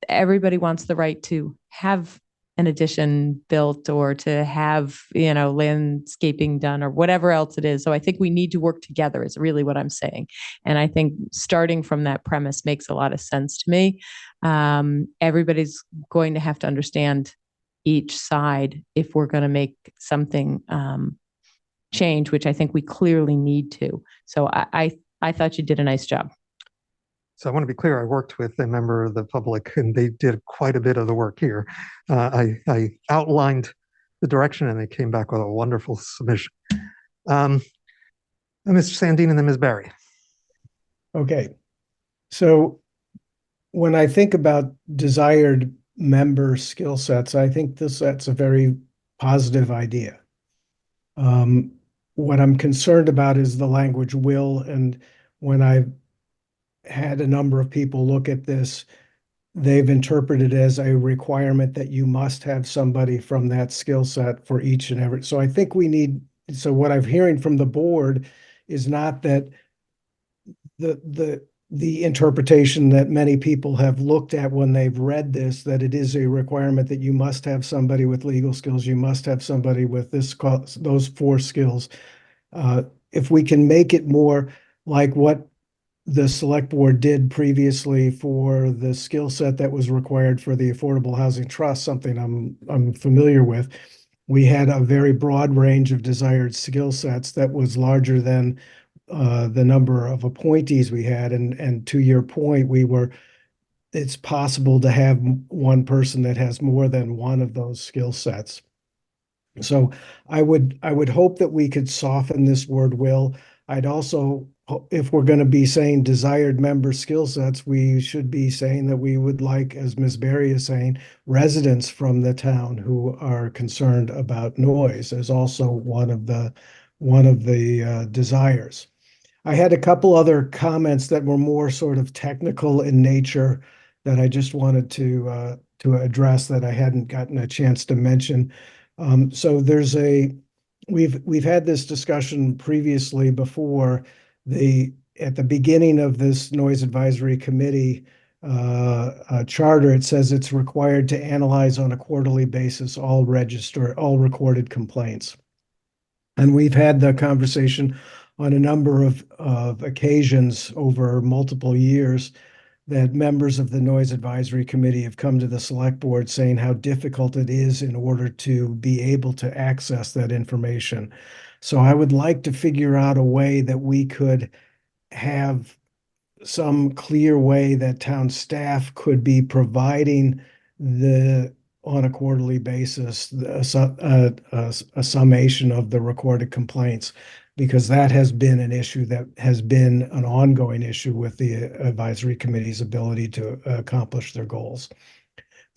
Speaker 7: everybody wants the right to have an addition built or to have, landscaping done or whatever else it is. So I think we need to work together is really what I'm saying. And I think starting from that premise makes a lot of sense to me. Everybody's going to have to understand each side if we're going to make something change, which I think we clearly need to. So I thought you did a nice job.
Speaker 1: So I want to be clear, I worked with a member of the public and they did quite a bit of the work here. I outlined the direction and they came back with a wonderful submission. Mr. Sandine and then Ms. Barry.
Speaker 5: Okay. So when I think about desired member skill sets, I think that's a very positive idea. What I'm concerned about is the language will, and when I've had a number of people look at this, they've interpreted it as a requirement that you must have somebody from that skill set for each and every. So I think so what I'm hearing from the board is not that the interpretation that many people have looked at when they've read this, that it is a requirement that you must have somebody with legal skills, you must have somebody with those 4 skills. If we can make it more like what the select board did previously for the skill set that was required for the Affordable Housing Trust, something I'm familiar with. We had a very broad range of desired skill sets that was larger than the number of appointees we had. And to your point, it's possible to have one person that has more than one of those skill sets. So I would hope that we could soften this word will. I'd also, if we're going to be saying desired member skill sets, we should be saying that we would like, as Ms. Berry is saying, residents from the town who are concerned about noise as also one of the desires. I had a couple other comments that were more sort of technical in nature that I just wanted to address that I hadn't gotten a chance to mention. So we've had this discussion previously before. At the beginning of this noise advisory committee charter, it says it's required to analyze on a quarterly basis all recorded complaints. And we've had the conversation on a number of occasions over multiple years that members of the Noise Advisory Committee have come to the select board saying how difficult it is in order to be able to access that information. So I would like to figure out a way that we could have some clear way that town staff could be providing on a quarterly basis, a summation of the recorded complaints, because that has been an issue that has been an ongoing issue with the advisory committee's ability to accomplish their goals.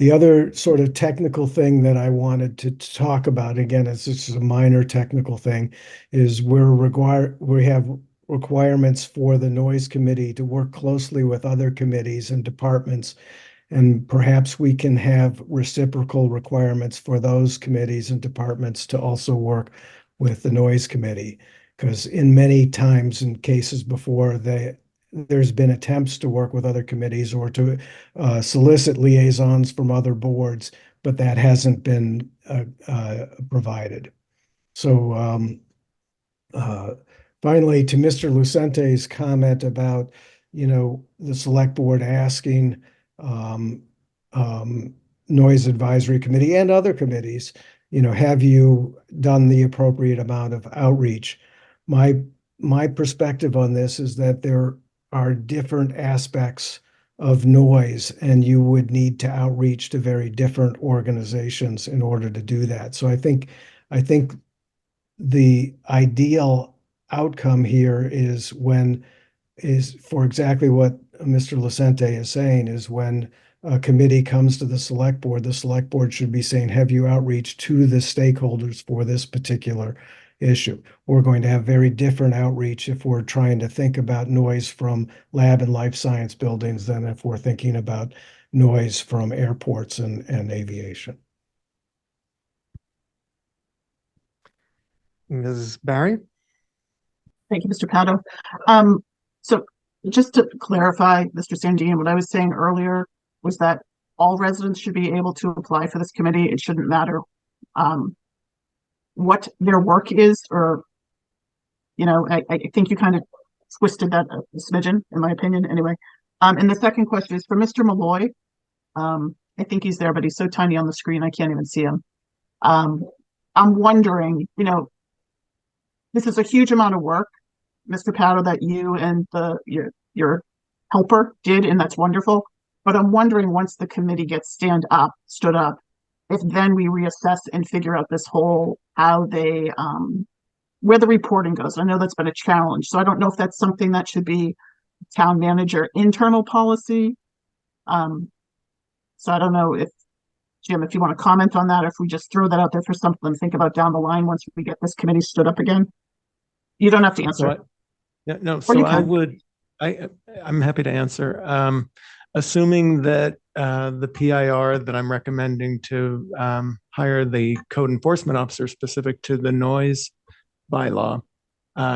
Speaker 5: The other sort of technical thing that I wanted to talk about, again, it's just a minor technical thing, is we have requirements for the noise committee to work closely with other committees and departments. And perhaps we can have reciprocal requirements for those committees and departments to also work with the noise committee. Because in many times in cases before, there's been attempts to work with other committees or to solicit liaisons from other boards, but that hasn't been provided. So finally, to Mr. Lucente's comment about, the select board asking noise advisory committee and other committees, have you done the appropriate amount of outreach? My perspective on this is that there are different aspects of noise, and you would need to outreach to very different organizations in order to do that. So I think the ideal outcome here is for exactly what Mr. Lucente is saying, is when a committee comes to the select board should be saying, have you outreach to the stakeholders for this particular issue? We're going to have very different outreach if we're trying to think about noise from lab and life science buildings than if we're thinking about noise from airports and aviation.
Speaker 1: Ms. Barry?
Speaker 8: Thank you, Mr. Pato. So just to clarify, Mr. Sandine, what I was saying earlier was that all residents should be able to apply for this committee. It shouldn't matter what their work is, or, I think you kind of twisted that a smidgen, in my opinion, anyway. And the second question is for Mr. Malloy. I think he's there, but he's so tiny on the screen, I can't even see him. I'm wondering, this is a huge amount of work, Mr. Pato, that you and your helper did, and that's wonderful. But I'm wondering, once the committee gets stood up, if then we reassess and figure out this whole how they where the reporting goes. I know that's been a challenge, so I don't know if that's something that should be town manager internal policy. So I don't know if Jim, if you want to comment on that, if we just throw that out there for something to think about down the line once we get this committee stood up again. You don't have to answer.
Speaker 9: I'm happy to answer. Assuming that the PIR that I'm recommending to hire the code enforcement officer specific to the noise bylaw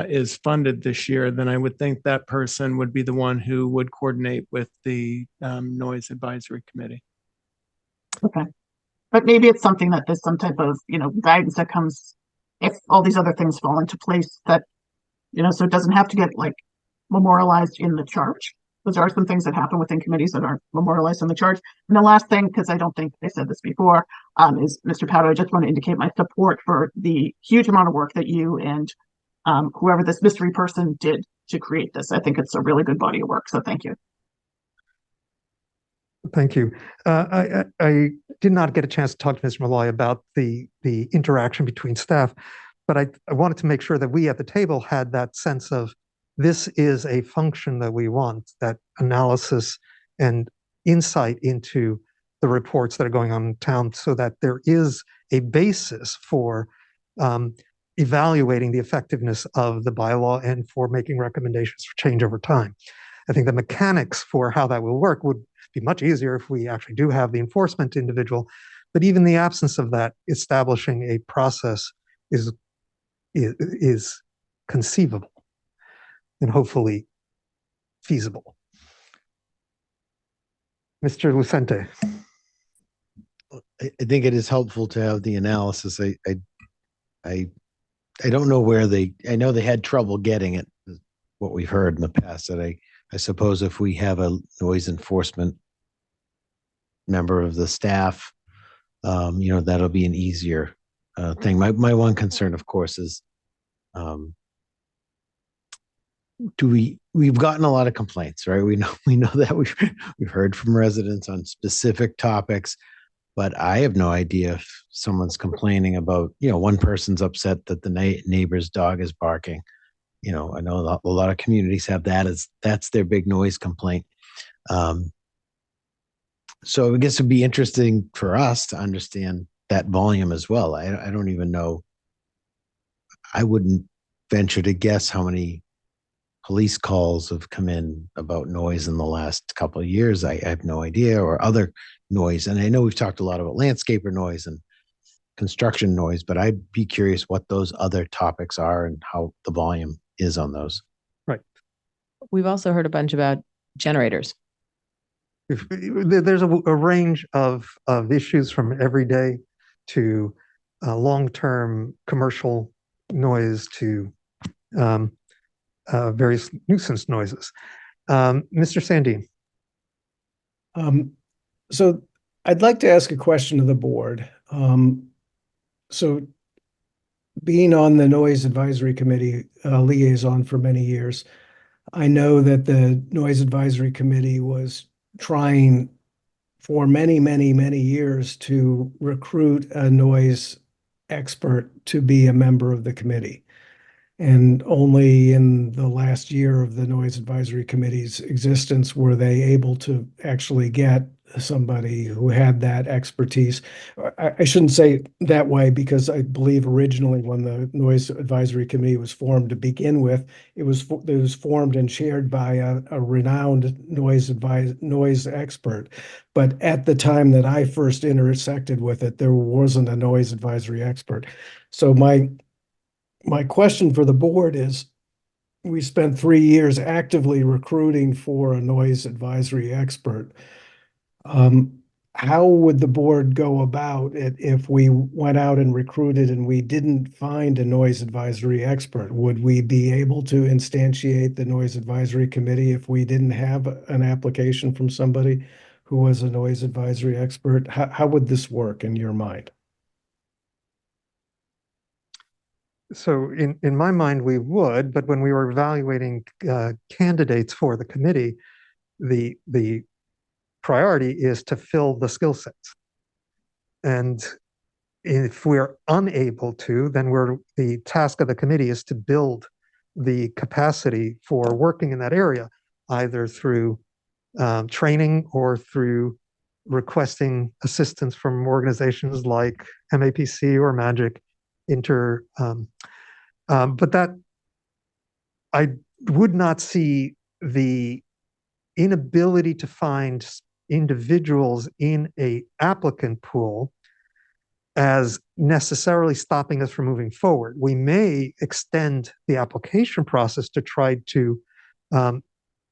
Speaker 9: is funded this year, then I would think that person would be the one who would coordinate with the noise advisory committee.
Speaker 8: Okay. But maybe it's something that there's some type of, guidance that comes if all these other things fall into place, that, so it doesn't have to get like memorialized in the charge. Those are some things that happen within committees that aren't memorialized in the charge. And the last thing, because I don't think they said this before, is Mr. Powder, I just want to indicate my support for the huge amount of work that you and whoever this mystery person did to create this. I think it's a really good body of work. So thank you.
Speaker 1: Thank you. I did not get a chance to talk to Mr. Malloy about the interaction between staff, but I wanted to make sure that we at the table had that sense of this is a function that we want, that analysis and insight into the reports that are going on in town, so that there is a basis for evaluating the effectiveness of the bylaw and for making recommendations for change over time. I think the mechanics for how that will work would be much easier if we actually do have the enforcement individual, but even the absence of that, establishing a process is conceivable and hopefully feasible. Mr. Lucente.
Speaker 6: I think it is helpful to have the analysis. I don't know where I know they had trouble getting it, what we've heard in the past, that I suppose if we have a noise enforcement member of the staff, that'll be an easier thing. My one concern, of course, is we've gotten a lot of complaints, right? We know that we've heard from residents on specific topics, but I have no idea if someone's complaining about, one person's upset that the neighbor's dog is barking. I know a lot of communities have that's their big noise complaint. So I guess it'd be interesting for us to understand that volume as well. I don't even know. I wouldn't venture to guess how many police calls have come in about noise in the last couple of years. I have no idea, or other noise. And I know we've talked a lot about landscaper noise and construction noise, but I'd be curious what those other topics are and how the volume is on those.
Speaker 1: Right.
Speaker 7: We've also heard a bunch about generators.
Speaker 1: There's a range of issues from everyday to long-term commercial noise to various nuisance noises. Mr. Sandin.
Speaker 5: So I'd like to ask a question of the board. So being on the Noise Advisory Committee liaison for many years, I know that the Noise Advisory Committee was trying for many, many, many years to recruit a noise expert to be a member of the committee. And only in the last year of the Noise Advisory Committee's existence were they able to actually get somebody who had that expertise. I shouldn't say that way, because I believe originally when the Noise Advisory Committee was formed to begin with, it was formed and chaired by a renowned noise expert. But at the time that I first intersected with it, there wasn't a noise advisory expert. So my question for the board is, we spent 3 years actively recruiting for a noise advisory expert. How would the board go about it if we went out and recruited and we didn't find a noise advisory expert? Would we be able to instantiate the noise advisory committee if we didn't have an application from somebody who was a noise advisory expert? How would this work in your mind?
Speaker 1: So in my mind, we would, but when we were evaluating candidates for the committee, the priority is to fill the skill sets. And if we're unable to, then the task of the committee is to build the capacity for working in that area, either through training or through requesting assistance from organizations like MAPC or Magic but that I would not see the inability to find individuals in a applicant pool as necessarily stopping us from moving forward. We may extend the application process to try to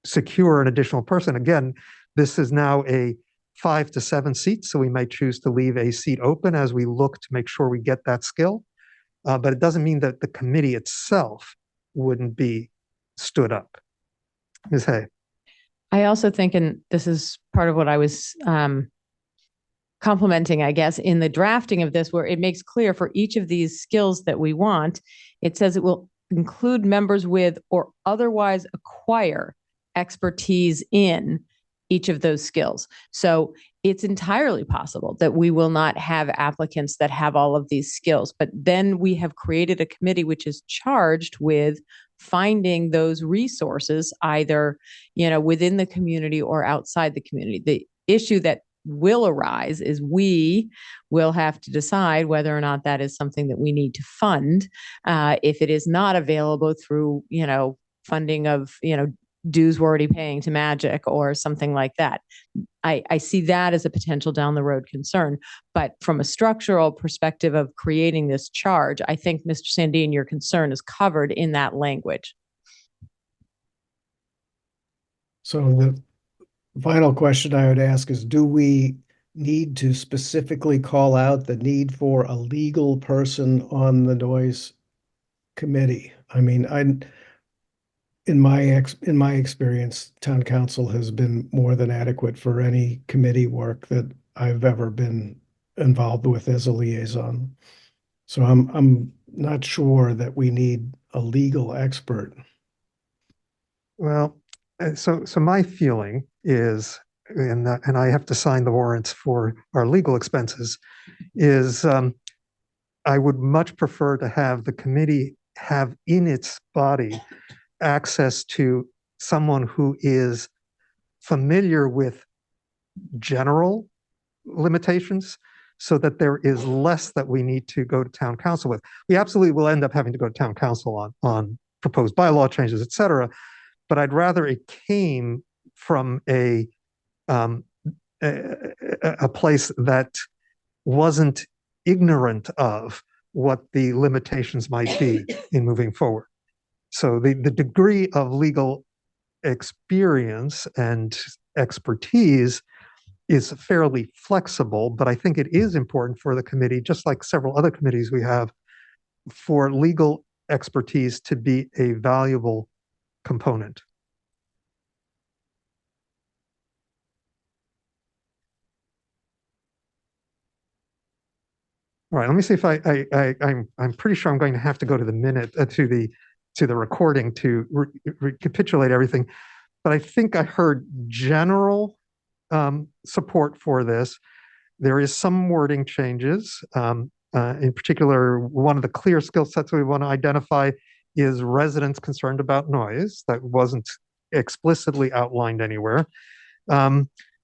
Speaker 1: secure an additional person. Again, this is now a 5 to 7 seats, so we might choose to leave a seat open as we look to make sure we get that skill. But it doesn't mean that the committee itself wouldn't be stood up. Ms. Hay.
Speaker 7: I also think, and this is part of what I was complimenting, I guess, in the drafting of this, where it makes clear for each of these skills that we want, it says it will include members with or otherwise acquire expertise in each of those skills. So it's entirely possible that we will not have applicants that have all of these skills, but then we have created a committee which is charged with finding those resources, either, within the community or outside the community. The issue that will arise is we will have to decide whether or not that is something that we need to fund. If it is not available through, funding of, dues we're already paying to Magic or something like that. I see that as a potential down the road concern. But from a structural perspective of creating this charge, I think, Mr. Sandin, your concern is covered in that language.
Speaker 5: So the final question I would ask is, do we need to specifically call out the need for a legal person on the noise committee? I mean, in my experience, town council has been more than adequate for any committee work that I've ever been involved with as a liaison. So I'm not sure that we need a legal expert.
Speaker 1: Well, so my feeling is, and I have to sign the warrants for our legal expenses, is I would much prefer to have the committee have in its body access to someone who is familiar with general limitations so that there is less that we need to go to town council with. We absolutely will end up having to go to town council on proposed bylaw changes, et cetera. But I'd rather it came from a place that wasn't ignorant of what the limitations might be in moving forward. So the degree of legal experience and expertise is fairly flexible, but I think it is important for the committee, just like several other committees we have, for legal expertise to be a valuable component. All right, let me see if I'm pretty sure I'm going to have to go to the minute to the recording to recapitulate everything, but I think I heard general support for this. There is some wording changes. In particular, one of the clear skill sets we want to identify is residents concerned about noise. That wasn't explicitly outlined anywhere.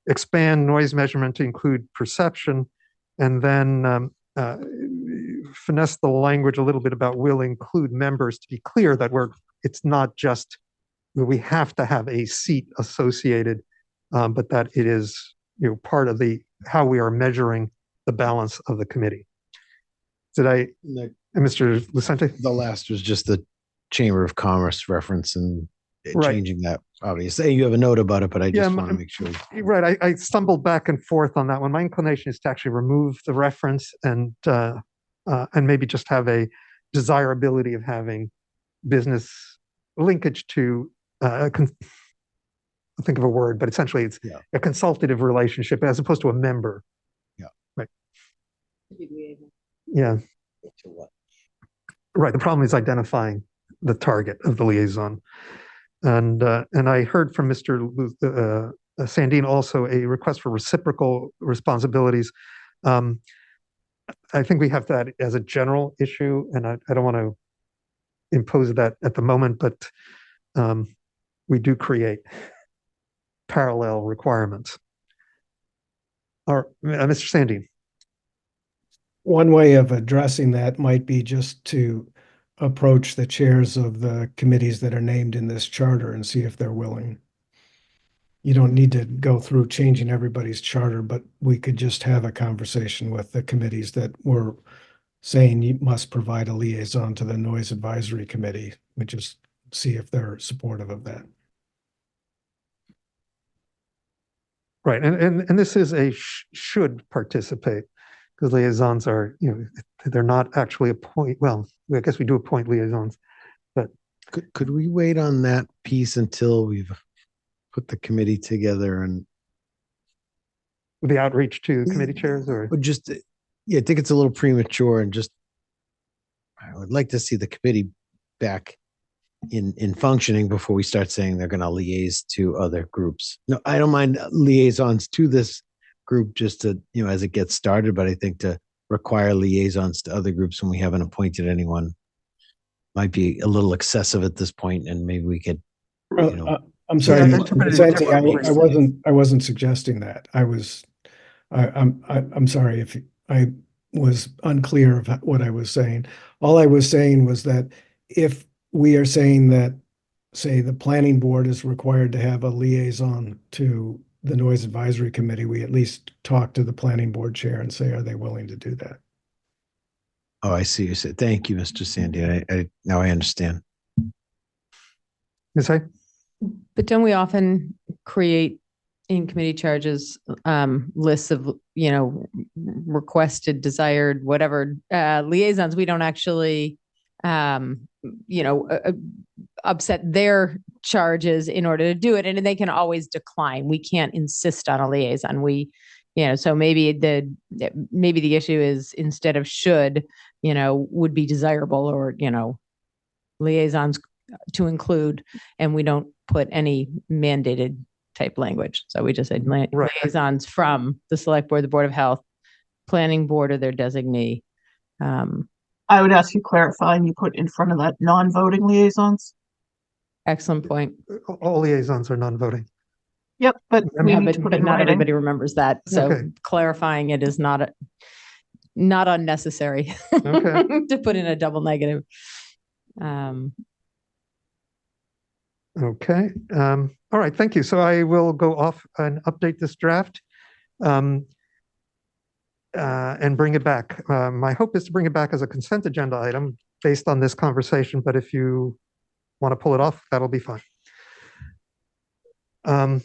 Speaker 1: Expand noise measurement to include perception, and then finesse the language a little bit about will include members, to be clear that it's not just we have to have a seat associated, but that it is part of how we are measuring the balance of the committee. Mr. Lucente?
Speaker 6: The last was just the Chamber of Commerce reference and
Speaker 1: Right.
Speaker 6: changing that. Obviously, you have a note about it, but I just want to make sure.
Speaker 1: Right, I stumbled back and forth on that one. My inclination is to actually remove the reference and maybe just have a desirability of having business linkage to think of a word, but essentially it's a consultative relationship as opposed to a member.
Speaker 6: Yeah.
Speaker 1: Right. Yeah. Right. The problem is identifying the target of the liaison. And I heard from Mr. Sandin also a request for reciprocal responsibilities. I think we have that as a general issue, and I don't want to impose that at the moment, but we do create parallel requirements. Mr. Sandin.
Speaker 5: One way of addressing that might be just to approach the chairs of the committees that are named in this charter and see if they're willing. You don't need to go through changing everybody's charter, but we could just have a conversation with the committees that were saying you must provide a liaison to the Noise Advisory Committee. We just see if they're supportive of that.
Speaker 1: Right, and this is a should participate, because liaisons are, they're not actually well, I guess we do appoint liaisons, but.
Speaker 6: Could we wait on that piece until we've put the committee together and.
Speaker 1: The outreach to committee chairs or?
Speaker 6: Just, I think it's a little premature and I would like to see the committee back in functioning before we start saying they're going to liaise to other groups. No, I don't mind liaisons to this group just to, as it gets started, but I think to require liaisons to other groups when we haven't appointed anyone might be a little excessive at this point, and maybe we could,
Speaker 5: I'm sorry, I wasn't suggesting that. I'm sorry if I was unclear of what I was saying. All I was saying was that if we are saying that, say, the planning board is required to have a liaison to the Noise Advisory Committee, we at least talk to the planning board chair and say, are they willing to do that?
Speaker 6: Oh, I see. You said, thank you, Mr. Sandy. Now I understand.
Speaker 1: Ms. Hay?
Speaker 7: But don't we often create in committee charges lists of, requested, desired, whatever liaisons? We don't actually, upset their charges in order to do it. And they can always decline. We can't insist on a liaison. So maybe the issue is instead of should, would be desirable, or, liaisons to include, and we don't put any mandated type language. So we just said liaisons from the select board, the Board of Health, planning board, or their designee.
Speaker 8: I would ask you clarify, and you put in front of that non-voting liaisons.
Speaker 7: Excellent point.
Speaker 1: All liaisons are non-voting.
Speaker 8: Yep, but we
Speaker 2: Yeah,
Speaker 8: need
Speaker 2: but,
Speaker 8: to put it
Speaker 2: but
Speaker 8: in
Speaker 2: not
Speaker 8: writing.
Speaker 2: everybody remembers that. So
Speaker 1: Okay.
Speaker 2: clarifying it is not unnecessary
Speaker 1: Okay.
Speaker 2: to put in a double negative. Um,
Speaker 1: Okay. All right. Thank you. So I will go off and update this draft and bring it back. My hope is to bring it back as a consent agenda item based on this conversation, but if you want to pull it off, that'll be fine. All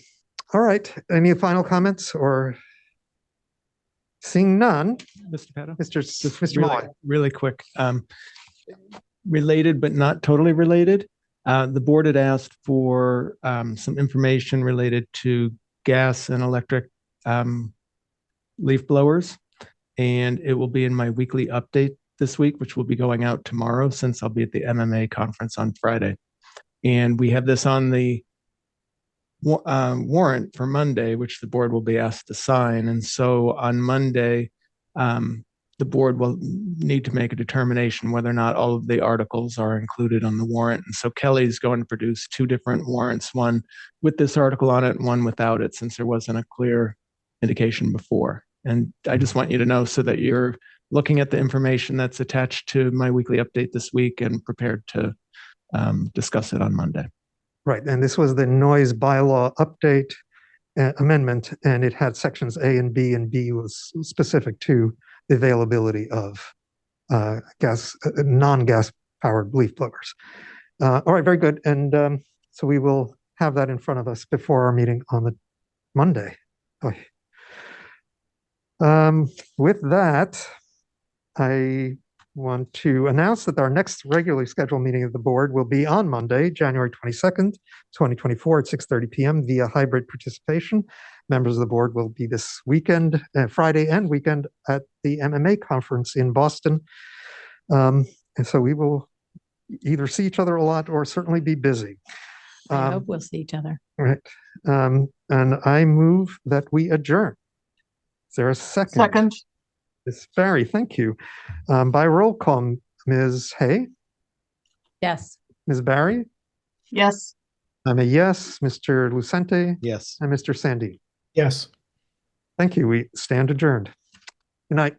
Speaker 1: right. Any final comments or seeing none?
Speaker 9: Mr. Petto?
Speaker 1: Mr.
Speaker 9: Really,
Speaker 1: Malloy.
Speaker 9: really quick. Related, but not totally related. The board had asked for some information related to gas and electric leaf blowers, and it will be in my weekly update this week, which will be going out tomorrow since I'll be at the MMA conference on Friday. And we have this on the warrant for Monday, which the board will be asked to sign. And so on Monday, the board will need to make a determination whether or not all of the articles are included on the warrant. And so Kelly's going to produce two different warrants, one with this article on it and one without it, since there wasn't a clear indication before. And I just want you to know so that you're looking at the information that's attached to my weekly update this week and prepared to discuss it on Monday.
Speaker 1: Right. And this was the noise bylaw update amendment, and it had sections A and B was specific to the availability of non-gas powered leaf blowers. All right, very good. And so we will have that in front of us before our meeting on the Monday. With that, I want to announce that our next regularly scheduled meeting of the board will be on Monday, January 22nd, 2024 at 6:30 p.m. via hybrid participation. Members of the board will be this weekend, Friday and weekend, at the MMA conference in Boston. And so we will either see each other a lot or certainly be busy.
Speaker 2: I hope we'll see each other.
Speaker 1: Right. And I move that we adjourn. Is there a second?
Speaker 8: Second.
Speaker 1: Ms. Barry, thank you. By roll call, Ms. Hay,
Speaker 2: Yes.
Speaker 1: Ms. Barry,
Speaker 8: Yes.
Speaker 1: I'm a yes, Mr. Lucente,
Speaker 6: Yes.
Speaker 1: and Mr. Sandy.
Speaker 5: Yes.
Speaker 1: Thank you. We stand adjourned. Good night.